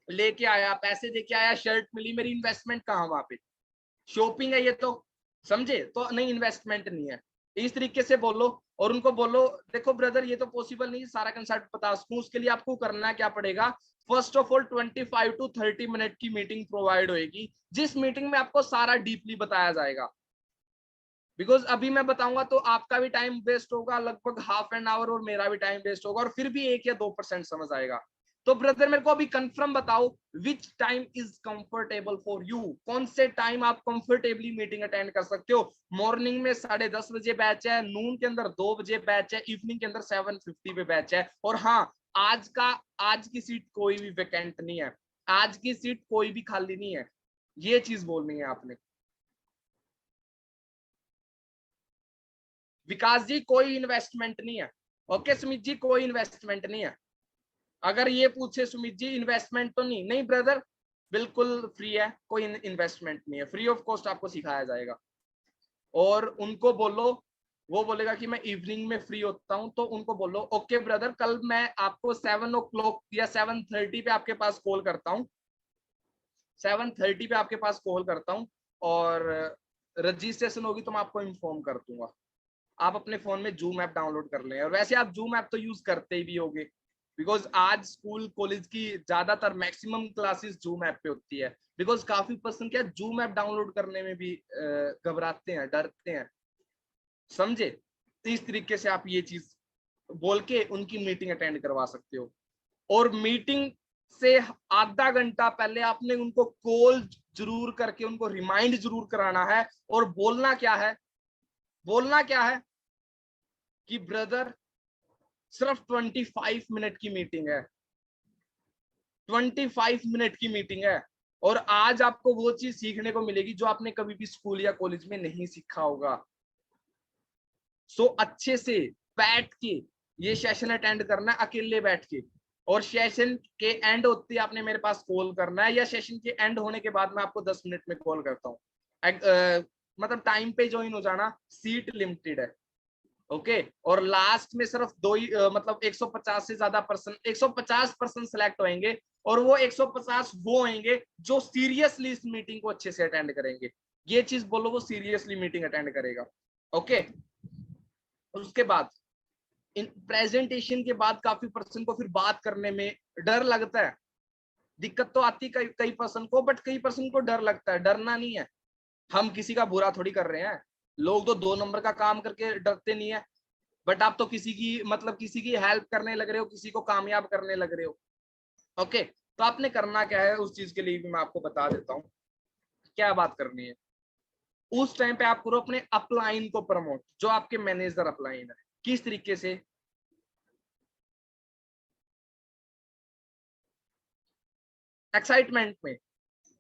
लेके आया, पैसे देके आया, शर्ट मिली, मेरी इन्वेस्टमेंट कहाँ वहां पे? शॉपिंग है ये तो, समझे? तो नहीं, इन्वेस्टमेंट नहीं है। इस तरीके से बोलो, और उनको बोलो देखो ब्रदर ये तो पॉसिबल नहीं सारा कंसेप्ट बता सकूं, उसके लिए आपको करना क्या पड़ेगा? First of all 25 to 30 minute की मीटिंग प्रोवाइड होगी, जिस मीटिंग में आपको सारा डीपली बताया जाएगा। बिकॉज अभी मैं बताऊंगा तो आपका भी टाइम वेस्ट होगा, लगभग हाफ एन आवर, और मेरा भी टाइम वेस्ट होगा, और फिर भी 1 या 2% समझ आएगा। तो ब्रदर मेरे को अभी कंफर्म बताओ, which time is comfortable for you? कौन से टाइम आप कंफर्टेबली मीटिंग अटेंड कर सकते हो? मॉर्निंग में 10:30 बजे बैच है, नून के अंदर 2 बजे बैच है, इवनिंग के अंदर 7:50 पे बैच है। और हाँ, आज की सीट कोई भी वैकेंट नहीं है, आज की सीट कोई भी खाली नहीं है, ये चीज बोलनी है आपने। विकास जी कोई इन्वेस्टमेंट नहीं है। ओके सुमित जी, कोई इन्वेस्टमेंट नहीं है। अगर ये पूछे सुमित जी इन्वेस्टमेंट तो नहीं, नहीं ब्रदर, बिल्कुल फ्री है, कोई इन्वेस्टमेंट नहीं है, फ्री ऑफ कॉस्ट आपको सिखाया जाएगा। और उनको बोलो, वो बोलेगा कि मैं इवनिंग में फ्री होता हूँ, तो उनको बोलो ओके ब्रदर, कल मैं आपको 7 o'clock या 7:30 पे आपके पास कॉल करता हूँ, 7:30 पे आपके पास कॉल करता हूँ, और रजिस्ट्रेशन होगी तो मैं आपको इन्फॉर्म कर दूंगा। आप अपने फोन में जूम ऐप डाउनलोड कर लें, और वैसे आप जूम ऐप तो यूज करते ही भी होगे, बिकॉज आज स्कूल कॉलेज की ज्यादातर मैक्सिमम क्लासेस जूम ऐप पे होती है। बिकॉज काफी पर्सन क्या जूम ऐप डाउनलोड करने में भी घबराते हैं, डरते हैं, समझे? तो इस तरीके से आप ये चीज बोल के उनकी मीटिंग अटेंड करवा सकते हो। और मीटिंग से आधा घंटा पहले आपने उनको कॉल जरूर करके उनको रिमाइंड जरूर कराना है, और बोलना क्या है, बोलना क्या है कि ब्रदर सिर्फ 25 मिनट की मीटिंग है, 25 मिनट की मीटिंग है, और आज आपको वो चीज सीखने को मिलेगी जो आपने कभी भी स्कूल या कॉलेज में नहीं सीखा होगा। सो अच्छे से बैठ के ये सेशन अटेंड करना है, अकेले बैठ के, और सेशन के एंड होते आपने मेरे पास कॉल करना है, या सेशन के एंड होने के बाद मैं आपको 10 मिनट में कॉल करता हूँ। मतलब टाइम पे ज्वाइन हो जाना, सीट लिमिटेड है। ओके, और लास्ट में सिर्फ दो ही मतलब 150 से ज्यादा पर्सन, 150% सेलेक्ट होंगे, और वो 150 वो होंगे जो सीरियसली इस मीटिंग को अच्छे से अटेंड करेंगे। ये चीज बोलो, वो सीरियसली मीटिंग अटेंड करेगा। ओके, उसके बाद इन प्रेजेंटेशन के बाद काफी पर्सन को फिर बात करने में डर लगता है, दिक्कत तो आती कई पर्सन को, बट कई पर्सन को डर लगता है। डरना नहीं है, हम किसी का बुरा थोड़ी कर रहे हैं, लोग तो 2 नंबर का काम करके डरते नहीं है, बट आप तो किसी की मतलब किसी की हेल्प करने लग रहे हो, किसी को कामयाब करने लग रहे हो। ओके, तो आपने करना क्या है उस चीज के लिए भी मैं आपको बता देता हूँ क्या बात करनी है। उस टाइम पे आप करो अपने अपलाइन को प्रमोट, जो आपके मैनेजर अपलाइन है। किस तरीके से? एक्साइटमेंट में।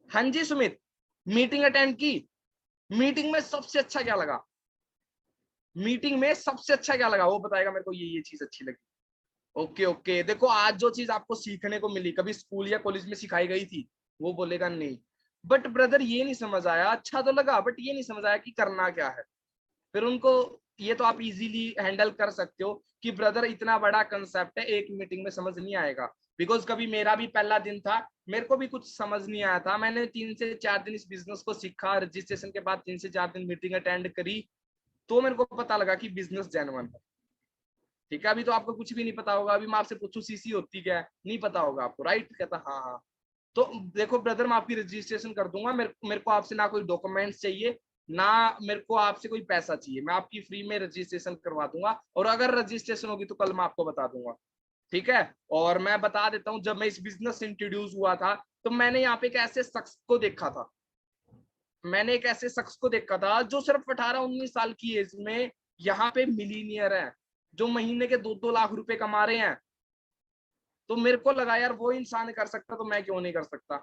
हाँ जी सुमित, मीटिंग अटेंड की, मीटिंग में सबसे अच्छा क्या लगा? मीटिंग में सबसे अच्छा क्या लगा वो बताएगा मेरे को, ये चीज अच्छी लगी। ओके ओके, देखो आज जो चीज आपको सीखने को मिली कभी स्कूल या कॉलेज में सिखाई गई थी, वो बोलेगा नहीं। बट ब्रदर ये नहीं समझ आया, अच्छा तो लगा बट ये नहीं समझ आया कि करना क्या है। फिर उनको, ये तो आप इजीली हैंडल कर सकते हो कि ब्रदर इतना बड़ा कंसेप्ट है, एक मीटिंग में समझ नहीं आएगा। बिकॉज कभी मेरा भी पहला दिन था, मेरे को भी कुछ समझ नहीं आया था। मैंने 3 से 4 दिन इस बिजनेस को सीखा, रजिस्ट्रेशन के बाद 3 से 4 दिन मीटिंग अटेंड करी, तो मेरे को पता लगा कि बिजनेस जेन्युइन है। ठीक है, अभी तो आपको कुछ भी नहीं पता होगा। अभी मैं आपसे पूछूं सीसी होती क्या है, नहीं पता होगा आपको, राइट? कहता हाँ हाँ। तो देखो ब्रदर, मैं आपकी रजिस्ट्रेशन कर दूंगा, मेरे को आपसे ना कोई डॉक्यूमेंट्स चाहिए, ना मेरे को आपसे कोई पैसा चाहिए, मैं आपकी फ्री में रजिस्ट्रेशन करवा दूंगा। और अगर रजिस्ट्रेशन होगी तो कल मैं आपको बता दूंगा। ठीक है। और मैं बता देता हूँ, जब मैं इस बिजनेस इंट्रोड्यूस हुआ था, तो मैंने यहाँ पे एक ऐसे शख्स को देखा था, जो सिर्फ 18-19 साल की एज में यहाँ पे मिलीनियर है, जो महीने के 2-2 लाख रुपए कमा रहे हैं। तो मेरे को लगा यार वो इंसान कर सकता तो मैं क्यों नहीं कर सकता।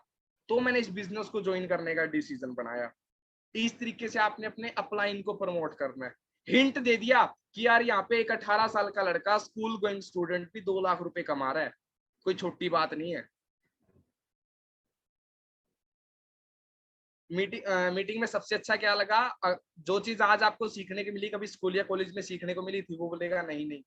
तो मैंने इस बिजनेस को ज्वाइन करने का डिसीजन बनाया। इस तरीके से आपने अपने अपलाइन को प्रमोट करना है। हिंट दे दिया कि यार यहाँ पे एक 18 साल का लड़का, स्कूल गोइंग स्टूडेंट भी 2 लाख रुपए कमा रहा है, कोई छोटी बात नहीं है। मीटिंग में सबसे अच्छा क्या लगा? जो चीज आज आपको सीखने की मिली, कभी स्कूल या कॉलेज में सीखने को मिली थी, वो बोलेगा नहीं नहीं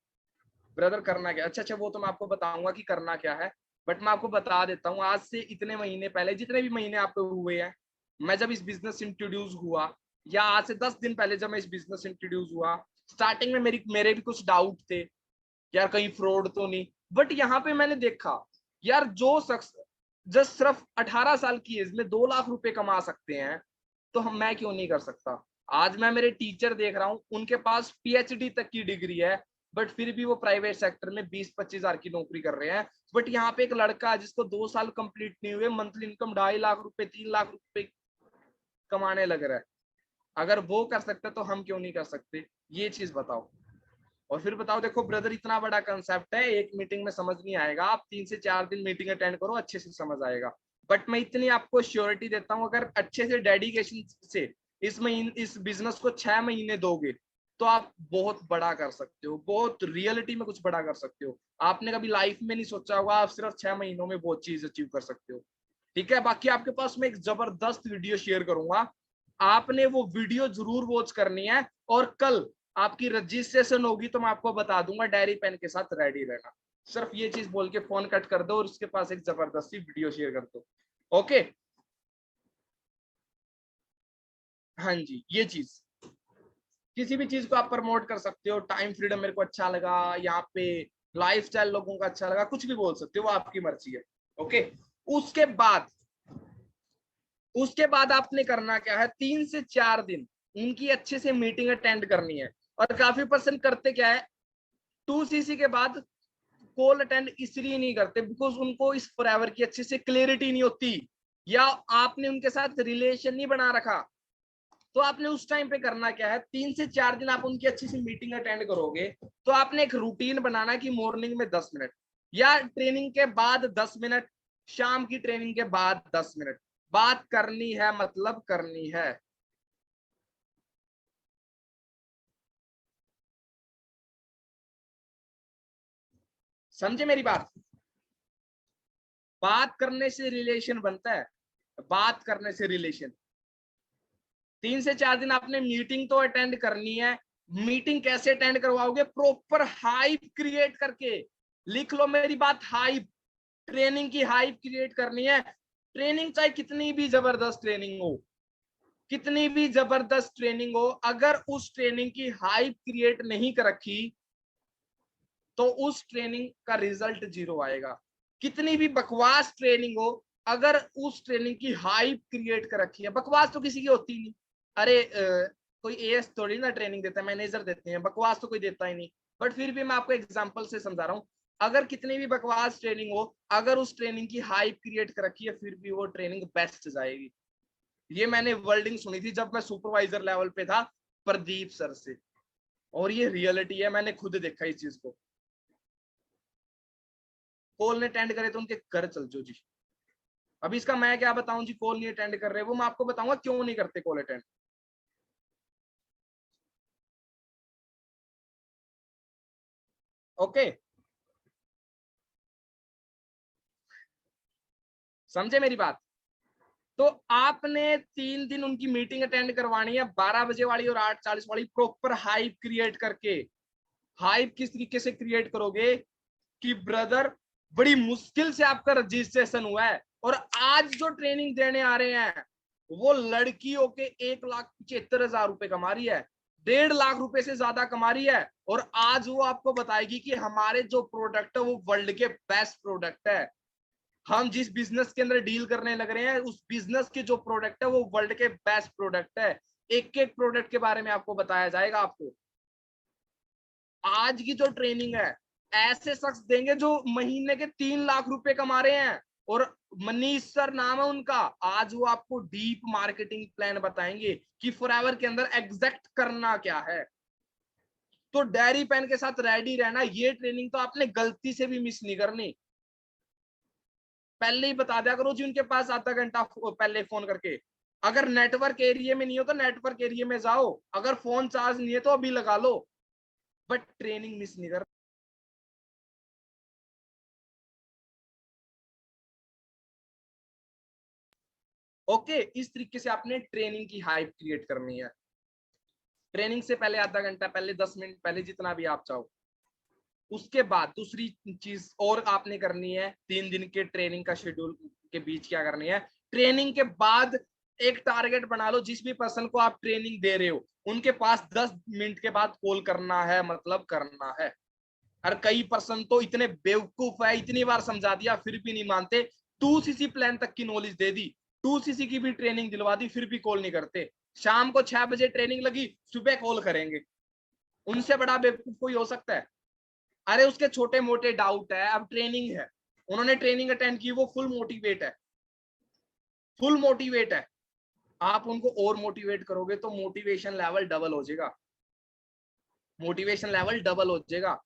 ब्रदर करना क्या। अच्छा अच्छा, वो तो मैं आपको बताऊंगा कि करना क्या है। बट मैं आपको बता देता हूँ, आज से इतने महीने पहले, जितने भी महीने आपको हुए हैं, मैं जब इस बिजनेस इंट्रोड्यूस हुआ, या आज से 10 दिन पहले जब मैं इस बिजनेस इंट्रोड्यूस हुआ, स्टार्टिंग में मेरे भी कुछ डाउट थे, यार कहीं फ्रॉड तो नहीं। बट यहाँ पे मैंने देखा, यार जो शख्स जस्ट सिर्फ 18 साल की एज में 2 लाख रुपए कमा सकते हैं, तो मैं क्यों नहीं कर सकता। आज मैं मेरे टीचर देख रहा हूँ, उनके पास पीएचडी तक की डिग्री है, बट फिर भी वो प्राइवेट सेक्टर में 20-25 हजार की नौकरी कर रहे हैं। बट यहाँ पे एक लड़का जिसको 2 साल कंप्लीट नहीं हुए, मंथली इनकम 2.5 लाख रुपए 3 लाख रुपए कमाने लग रहा है। अगर वो कर सकता है तो हम क्यों नहीं कर सकते, ये चीज बताओ। और फिर बताओ, देखो ब्रदर, इतना बड़ा कंसेप्ट है, एक मीटिंग में समझ नहीं आएगा। आप 3 से 4 दिन मीटिंग अटेंड करो, अच्छे से समझ आएगा। बट मैं इतनी आपको श्योरिटी देता हूँ, अगर अच्छे से डेडिकेशन से इस बिजनेस को 6 महीने दोगे, तो आप बहुत बड़ा कर सकते हो, बहुत रियलिटी में कुछ बड़ा कर सकते हो। आपने कभी लाइफ में नहीं सोचा होगा, आप सिर्फ 6 महीनों में बहुत चीज अचीव कर सकते हो। ठीक है, बाकी आपके पास मैं एक जबरदस्त वीडियो शेयर करूंगा, आपने वो वीडियो जरूर वॉच करनी है। और कल आपकी रजिस्ट्रेशन होगी तो मैं आपको बता दूंगा, डायरी पेन के साथ रेडी रहना। सिर्फ ये चीज बोल के फोन कट कर दो और उसके पास एक जबरदस्ती वीडियो शेयर कर दो। ओके, हाँ जी, ये चीज, किसी भी चीज को आप प्रमोट कर सकते हो। टाइम फ्रीडम मेरे को अच्छा लगा यहाँ पे, लाइफस्टाइल लोगों का अच्छा लगा, कुछ भी बोल सकते हो, वो आपकी मर्जी है। ओके। उसके बाद उसके बाद आपने करना क्या है, 3 से 4 दिन उनकी अच्छे से मीटिंग अटेंड करनी है। और काफी पर्सन करते क्या है, 2 सीसी के बाद कॉल अटेंड इसलिए नहीं करते बिकॉज उनको इस फॉरएवर की अच्छे से क्लियरिटी नहीं होती, या आपने उनके साथ रिलेशन नहीं बना रखा। तो आपने उस टाइम पे करना क्या है, 3 से 4 दिन आप उनकी अच्छी सी मीटिंग अटेंड करोगे, तो आपने एक रूटीन बनाना कि मॉर्निंग में 10 मिनट, या ट्रेनिंग के बाद 10 मिनट, शाम की ट्रेनिंग के बाद 10 मिनट बात करनी है, मतलब करनी है। समझे मेरी बात? बात करने से रिलेशन बनता है, बात करने से रिलेशन। 3 से 4 दिन आपने मीटिंग तो अटेंड करनी है। मीटिंग कैसे अटेंड करवाओगे, प्रॉपर हाइप क्रिएट करके। लिख लो मेरी बात, हाइप। ट्रेनिंग की हाइप क्रिएट करनी है। ट्रेनिंग चाहे कितनी भी जबरदस्त ट्रेनिंग हो, कितनी भी जबरदस्त ट्रेनिंग हो, अगर उस ट्रेनिंग की हाइप क्रिएट नहीं कर रखी, तो उस ट्रेनिंग का रिजल्ट जीरो आएगा। कितनी भी बकवास ट्रेनिंग हो, अगर उस ट्रेनिंग की हाइप क्रिएट कर रखी है, बकवास तो किसी की होती नहीं। अरे कोई एएस थोड़ी ना ट्रेनिंग देता है, मैनेजर देते हैं, बकवास तो कोई देता ही नहीं। बट फिर भी मैं आपको एग्जांपल से समझा रहा हूँ, अगर कितनी भी बकवास ट्रेनिंग हो, अगर उस ट्रेनिंग की हाइप क्रिएट कर रखी है, फिर भी वो ट्रेनिंग बेस्ट जाएगी। ये मैंने वर्डिंग सुनी थी जब मैं सुपरवाइजर लेवल पे था, प्रदीप सर से। और ये रियलिटी है, मैंने खुद देखा इस चीज को। कॉल ने अटेंड करे तो उनके घर चल जाओ जी। अभी इसका मैं क्या बताऊं जी, कॉल नहीं अटेंड कर रहे, वो मैं आपको बताऊंगा क्यों नहीं करते कॉल अटेंड। ओके, समझे मेरी बात? तो आपने 3 दिन उनकी मीटिंग अटेंड करवानी है, 12 बजे वाली और 8:40 वाली, प्रॉपर हाइप क्रिएट करके। हाइप किस तरीके से क्रिएट करोगे कि ब्रदर बड़ी मुश्किल से आपका रजिस्ट्रेशन हुआ है और आज जो ट्रेनिंग देने आ रहे हैं वो लड़की होके 1,75,000 रुपए कमा रही है, 1.5 लाख रुपए से ज्यादा कमा रही है, और आज वो आपको बताएगी कि हमारे जो प्रोडक्ट है वो वर्ल्ड के बेस्ट प्रोडक्ट है। हम जिस बिजनेस के अंदर डील करने लग रहे हैं उस बिजनेस के जो प्रोडक्ट है वो वर्ल्ड के बेस्ट प्रोडक्ट है। एक एक प्रोडक्ट के बारे में आपको बताया जाएगा। आपको आज की जो ट्रेनिंग है ऐसे शख्स देंगे जो महीने के 3 लाख रुपए कमा रहे हैं, और मनीष सर नाम है उनका। आज वो आपको डीप मार्केटिंग प्लान बताएंगे कि फॉरएवर के अंदर एग्जैक्ट करना क्या है। तो डायरी पेन के साथ रेडी रहना। ये ट्रेनिंग तो आपने गलती से भी मिस नहीं करनी। पहले ही बता दिया करो जी उनके पास आधा घंटा पहले फोन करके। अगर नेटवर्क एरिया में नहीं हो तो नेटवर्क एरिया में जाओ, अगर फोन चार्ज नहीं है तो अभी लगा लो, बट ट्रेनिंग मिस नहीं कर। ओके, इस तरीके से आपने ट्रेनिंग की हाइप क्रिएट करनी है। ट्रेनिंग से पहले आधा घंटा पहले, 10 मिनट पहले, जितना भी आप चाहो। उसके बाद दूसरी चीज और आपने करनी है, 3 दिन के ट्रेनिंग का शेड्यूल के बीच क्या करनी है। ट्रेनिंग के बाद एक टारगेट बना लो, जिस भी पर्सन को आप ट्रेनिंग दे रहे हो उनके पास 10 मिनट के बाद कॉल करना है, मतलब करना है। और कई पर्सन तो इतने बेवकूफ है, इतनी बार समझा दिया फिर भी नहीं मानते। 2cc प्लान तक की नॉलेज दे दी, 2cc की भी ट्रेनिंग दिलवा दी, फिर भी कॉल नहीं करते। शाम को 6 बजे ट्रेनिंग लगी, सुबह कॉल करेंगे। उनसे बड़ा बेवकूफ कोई हो सकता है? अरे उसके छोटे मोटे डाउट है, अब ट्रेनिंग है, उन्होंने ट्रेनिंग अटेंड की, वो फुल मोटिवेट है, फुल मोटिवेट है। आप उनको और मोटिवेट करोगे तो मोटिवेशन लेवल डबल हो जाएगा, मोटिवेशन लेवल डबल हो जाएगा।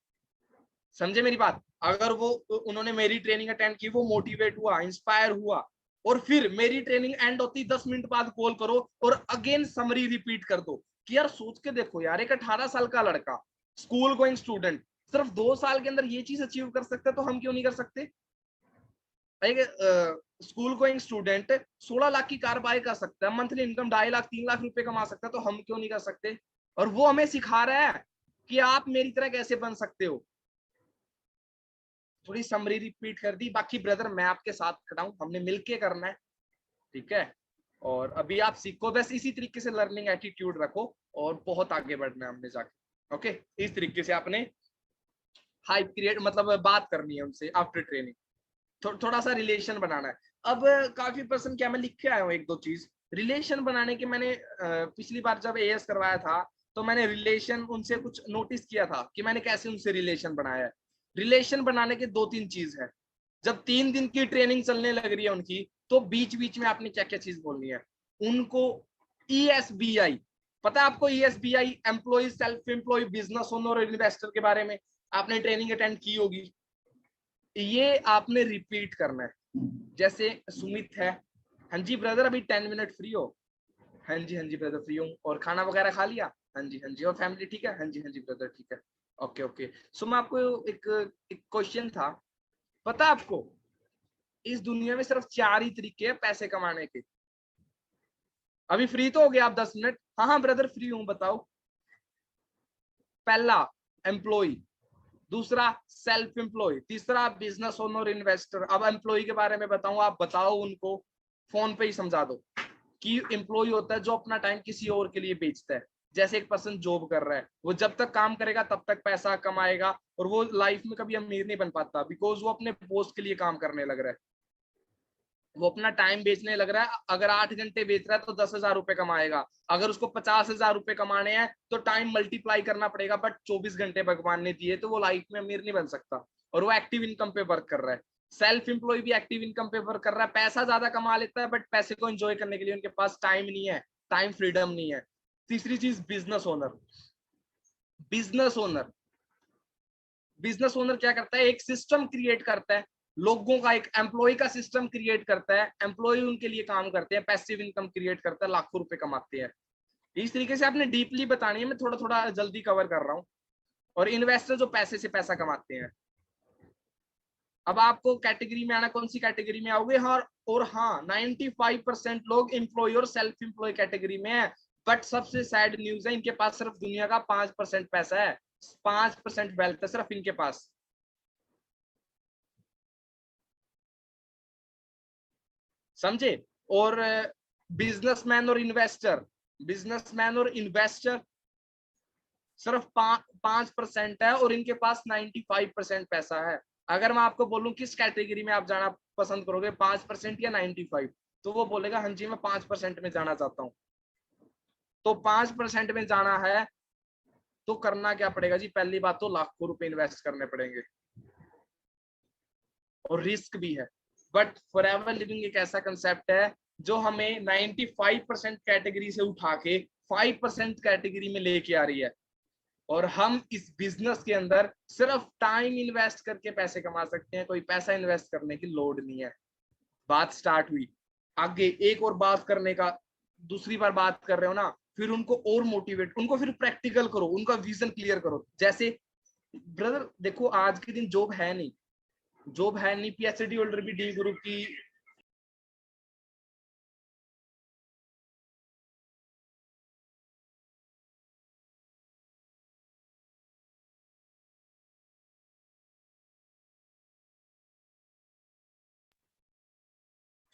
समझे मेरी बात? अगर वो उन्होंने मेरी ट्रेनिंग अटेंड की, वो मोटिवेट हुआ, इंस्पायर हुआ, और फिर मेरी ट्रेनिंग एंड होती 10 मिनट बाद कॉल करो और अगेन समरी रिपीट कर दो कि यार सोच के देखो यार, एक 18 साल का लड़का, स्कूल गोइंग स्टूडेंट, सिर्फ 2 साल के अंदर ये चीज अचीव कर सकता है, तो हम क्यों नहीं कर सकते? एक स्कूल गोइंग स्टूडेंट 16 लाख की कार बाय कर सकता है, मंथली इनकम 2.5 लाख 3 लाख रुपए कमा सकता है, तो हम क्यों नहीं कर सकते? और वो हमें सिखा रहा है कि आप मेरी तरह कैसे बन सकते हो। थोड़ी समरी रिपीट कर दी, बाकी ब्रदर मैं आपके साथ खड़ा हूं, हमने मिलके करना है, ठीक है? और अभी आप सीखो, बस इसी तरीके से लर्निंग एटीट्यूड रखो और बहुत आगे बढ़ना है हमने जाके। ओके, इस तरीके से आपने हाइप क्रिएट, मतलब बात करनी है उनसे आफ्टर ट्रेनिंग। थोड़ा सा रिलेशन बनाना है। अब काफी पर्सन, क्या मैं लिख के आया हूँ एक दो चीज रिलेशन बनाने के। मैंने पिछली बार जब एएस करवाया था तो मैंने रिलेशन उनसे कुछ नोटिस किया था कि मैंने कैसे उनसे रिलेशन बनाया है। रिलेशन बनाने के 2-3 चीज है। जब 3 दिन की ट्रेनिंग चलने लग रही है उनकी, तो बीच बीच में आपने क्या क्या चीज बोलनी है उनको। ESBI, पता है आपको? ESBI, employ self employ business owner और इन्वेस्टर के बारे में आपने ट्रेनिंग अटेंड की होगी। ये आपने रिपीट करना है। जैसे सुमित है, हाँ जी ब्रदर अभी 10 मिनट फ्री हो? हाँ जी, हाँ जी ब्रदर फ्री हूँ। और खाना वगैरह खा लिया? हाँ जी, हाँ जी। और फैमिली ठीक है? हाँ जी, हाँ जी ब्रदर ठीक है। Okay okay. सो मैं आपको एक एक क्वेश्चन था, पता आपको इस दुनिया में सिर्फ 4 ही तरीके हैं पैसे कमाने के। अभी फ्री तो हो गया आप 10 मिनट? हाँ हाँ ब्रदर फ्री हूँ, बताओ। पहला एम्प्लॉय, दूसरा सेल्फ एम्प्लॉय, तीसरा बिजनेस ओनर इन्वेस्टर। अब एम्प्लॉय के बारे में बताऊं, आप बताओ उनको, फोन पे ही समझा दो कि एम्प्लॉय होता है जो अपना टाइम किसी और के लिए बेचता है। जैसे एक पर्सन जॉब कर रहा है, वो जब तक काम करेगा तब तक पैसा कमाएगा, और वो लाइफ में कभी अमीर नहीं बन पाता, बिकॉज वो अपने बॉस के लिए काम करने लग रहा है, वो अपना टाइम बेचने लग रहा है। अगर 8 घंटे बेच रहा है तो 10,000 रुपए कमाएगा। अगर उसको 50,000 रुपए कमाने हैं तो टाइम मल्टीप्लाई करना पड़ेगा, बट 24 घंटे भगवान ने दिए, तो वो लाइफ में अमीर नहीं बन सकता, और वो एक्टिव इनकम पे वर्क कर रहा है। सेल्फ एम्प्लॉय भी एक्टिव इनकम पे वर्क कर रहा है, पैसा ज्यादा कमा लेता है, बट पैसे को एंजॉय करने के लिए उनके पास टाइम नहीं है, टाइम फ्रीडम नहीं है। तीसरी चीज business owner. Business owner, business owner क्या करता है? एक सिस्टम क्रिएट करता है, लोगों का एक एम्प्लॉय का सिस्टम क्रिएट करता है, एम्प्लॉय उनके लिए काम करते हैं, पैसिव इनकम क्रिएट करता है, लाखों रुपए कमाते हैं। इस तरीके से आपने डीपली बतानी है, मैं थोड़ा थोड़ा जल्दी कवर कर रहा हूँ। और इन्वेस्टर जो पैसे से पैसा कमाते हैं। अब आपको कैटेगरी में आना, कौन सी कैटेगरी में आओगे? हाँ, और हाँ 95% लोग एम्प्लॉय और सेल्फ एम्प्लॉय कैटेगरी में है। बट सबसे सैड न्यूज है, इनके पास सिर्फ दुनिया का 5% पैसा है, 5% वेल्थ है सिर्फ इनके पास। समझे? और बिजनेसमैन और इन्वेस्टर, बिजनेसमैन और इन्वेस्टर सिर्फ 5% है, और इनके पास 95% पैसा है। अगर मैं आपको बोलूं किस कैटेगरी में आप जाना पसंद करोगे, 5% या 95, तो वो बोलेगा हाँ जी मैं 5% में जाना चाहता हूँ। तो 5% में जाना है तो करना क्या पड़ेगा जी? पहली बात तो लाखों रुपए इन्वेस्ट करने पड़ेंगे, और रिस्क भी है। बट फॉरएवर लिविंग एक ऐसा कंसेप्ट है जो हमें 95% कैटेगरी से उठा के 5% कैटेगरी में लेके आ रही है, और हम इस बिजनेस के अंदर सिर्फ टाइम इन्वेस्ट करके पैसे कमा सकते हैं, कोई पैसा इन्वेस्ट करने की लोड नहीं है। बात स्टार्ट हुई, आगे एक और बात करने का, दूसरी बार बात कर रहे हो ना, फिर उनको और मोटिवेट, उनको फिर प्रैक्टिकल करो, उनका विजन क्लियर करो। जैसे ब्रदर देखो आज के दिन जॉब है नहीं, जॉब है नहीं, पीएचडी होल्डर भी डी ग्रुप की,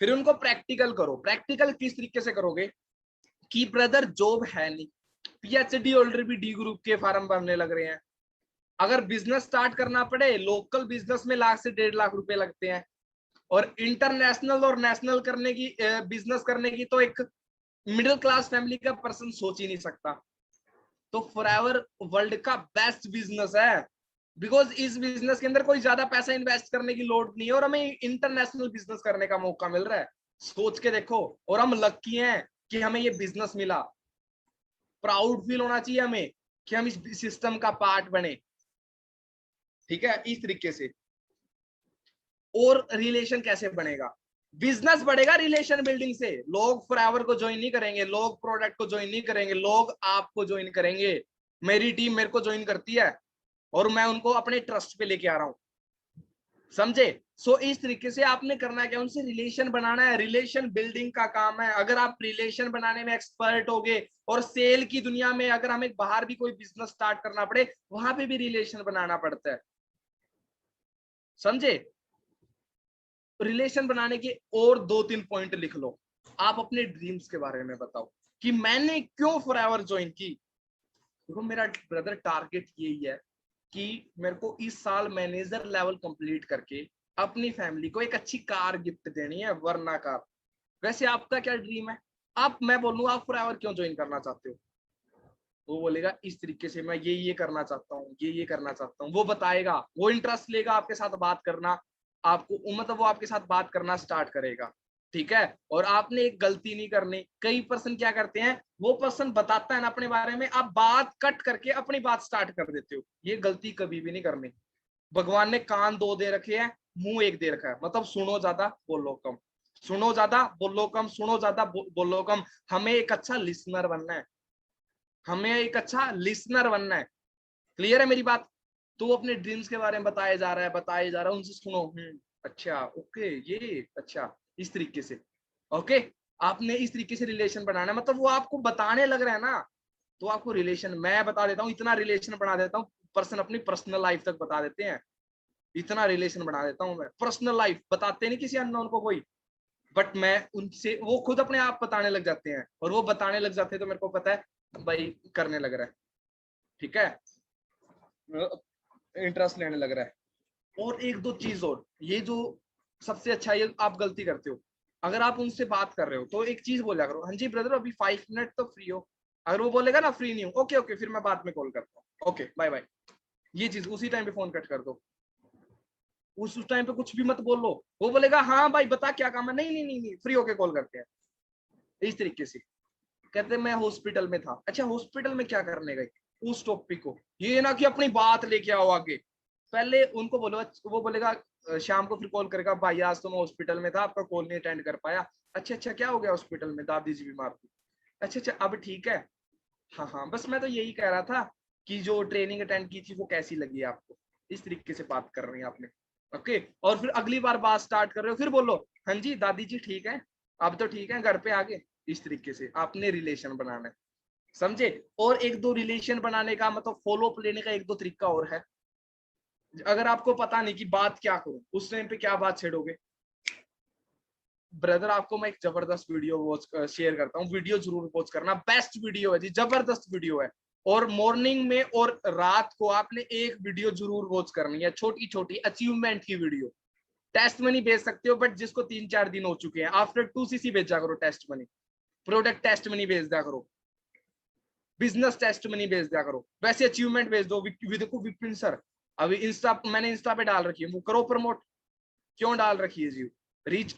फिर उनको प्रैक्टिकल करो। प्रैक्टिकल किस तरीके से करोगे कि ब्रदर जॉब है नहीं, पीएचडी होल्डर भी डी ग्रुप के फार्म भरने लग रहे हैं, अगर बिजनेस स्टार्ट करना पड़े लोकल बिजनेस में 1 लाख से 1.5 लाख रुपए लगते हैं, और इंटरनेशनल और नेशनल करने की, बिजनेस करने की तो एक मिडिल क्लास फैमिली का पर्सन सोच ही नहीं सकता। तो फॉरएवर वर्ल्ड का बेस्ट बिजनेस है, बिकॉज इस बिजनेस के अंदर कोई ज्यादा पैसा इन्वेस्ट करने की लोड नहीं है, और हमें इंटरनेशनल बिजनेस करने का मौका मिल रहा है। सोच के देखो, और हम लकी हैं कि हमें ये बिजनेस मिला। प्राउड फील होना चाहिए हमें कि हम इस सिस्टम का पार्ट बने। ठीक है, इस तरीके से। और रिलेशन कैसे बनेगा? बिजनेस बढ़ेगा रिलेशन बिल्डिंग से। लोग फॉरएवर को ज्वाइन नहीं करेंगे, लोग प्रोडक्ट को ज्वाइन नहीं करेंगे, लोग आपको ज्वाइन करेंगे। मेरी टीम मेरे को ज्वाइन करती है, और मैं उनको अपने ट्रस्ट पे लेके आ रहा हूँ। समझे? सो इस तरीके से आपने करना क्या, उनसे रिलेशन बनाना है, रिलेशन बिल्डिंग का काम है। अगर आप रिलेशन बनाने में एक्सपर्ट होगे, और सेल की दुनिया में अगर हमें बाहर भी कोई बिजनेस स्टार्ट करना पड़े, वहां पे भी रिलेशन बनाना पड़ता है। समझे? रिलेशन बनाने के और 2-3 पॉइंट लिख लो। आप अपने ड्रीम्स के बारे में बताओ कि मैंने क्यों फॉरएवर ज्वाइन की। देखो मेरा ब्रदर टारगेट यही है कि मेरे को इस साल मैनेजर लेवल कंप्लीट करके अपनी फैमिली को एक अच्छी कार गिफ्ट देनी है, वरना कार। वैसे आपका क्या ड्रीम है? आप, मैं बोलूँ आप फॉरएवर क्यों ज्वाइन करना चाहते हो? वो बोलेगा इस तरीके से मैं ये करना चाहता हूँ, ये करना चाहता हूँ। वो बताएगा, वो इंटरेस्ट लेगा आपके साथ बात करना, आपको मतलब वो आपके साथ बात करना स्टार्ट करेगा। ठीक है, और आपने एक गलती नहीं करनी। कई पर्सन क्या करते हैं, वो पर्सन बताता है ना अपने बारे में, आप बात कट करके अपनी बात स्टार्ट कर देते हो। ये गलती कभी भी नहीं करनी। भगवान ने कान 2 दे रखे हैं, मुंह 1 दे रखा है, मतलब सुनो ज्यादा बोलो कम, सुनो ज्यादा बोलो कम, सुनो ज्यादा बोलो कम। हमें एक अच्छा लिसनर बनना है, हमें एक अच्छा लिसनर बनना है। क्लियर है मेरी बात? तो वो अपने ड्रीम्स के बारे में बताया जा रहा है, बताया जा रहा है, उनसे सुनो। अच्छा, ओके, ये अच्छा, इस तरीके से। ओके, आपने इस तरीके से रिलेशन बनाना है, मतलब वो आपको बताने लग रहा है ना, तो आपको रिलेशन, मैं बता देता हूँ, इतना रिलेशन बना देता हूँ, पर्सन अपनी पर्सनल लाइफ तक बता देते हैं। इतना रिलेशन बना देता हूँ मैं, पर्सनल लाइफ बताते नहीं किसी अननोन को कोई, बट मैं उनसे, वो खुद अपने आप बताने लग जाते हैं, और वो बताने लग जाते हैं तो मेरे को पता है भाई करने लग रहा है। ठीक है, इंटरेस्ट लेने लग रहा है। और एक दो चीज और, ये जो सबसे अच्छा, ये आप गलती करते हो, अगर आप उनसे बात कर रहे हो तो एक चीज बोला करो, हाँ जी ब्रदर अभी 5 मिनट तो फ्री हो। अगर वो बोलेगा ना फ्री नहीं हूँ, ओके ओके फिर मैं बाद में कॉल करता हूँ, ओके बाय बाय। ये चीज उसी टाइम पे फोन कट कर दो। उस टाइम पे कुछ भी मत बोल लो। वो बोलेगा हाँ भाई बता क्या काम है, नहीं नहीं नहीं नहीं फ्री होके कॉल करते हैं, इस तरीके से। कहते मैं हॉस्पिटल में था, अच्छा हॉस्पिटल में क्या करने गए, उस टॉपिक को, ये ना कि अपनी बात लेके आओ आगे। पहले उनको बोलो, वो बोलेगा शाम को फिर कॉल करेगा, भाई आज तो मैं हॉस्पिटल में था, आपका कॉल नहीं अटेंड कर पाया। अच्छा अच्छा क्या हो गया हॉस्पिटल में, दादी जी बीमार थी। अच्छा अच्छा अब ठीक है। हाँ हाँ बस मैं तो यही कह रहा था कि जो ट्रेनिंग अटेंड की थी वो कैसी लगी आपको। इस तरीके से बात कर रही है आपने। ओके, और फिर अगली बार बात स्टार्ट कर रहे हो फिर बोलो हाँ जी दादी जी ठीक है, अब तो ठीक है, घर पे आगे। इस तरीके से आपने रिलेशन बनाना है, समझे। और एक दो रिलेशन बनाने का मतलब फॉलो अप लेने का एक दो तरीका और है। अगर आपको पता नहीं कि बात क्या करूं, उस टाइम पे क्या बात छेड़ोगे, ब्रदर आपको मैं एक जबरदस्त वीडियो वॉच शेयर करता हूँ, वीडियो जरूर वॉच करना, बेस्ट वीडियो है जी, जबरदस्त वीडियो है। और मॉर्निंग में और रात को आपने एक वीडियो जरूर वॉच करनी है, छोटी छोटी अचीवमेंट की वीडियो। टेस्ट मनी भेज सकते हो, बट जिसको 3-4 दिन हो चुके हैं, आफ्टर 2cc भेजा करो test money, product test money भेज दिया करो, बिजनेस टेस्ट मनी भेज दिया करो, वैसे अचीवमेंट भेज दो। देखो विपिन सर अभी इंस्टा, मैंने इंस्टा पे डाल रखी है, वो करो प्रमोट। क्यों डाल रखी है जी, रीच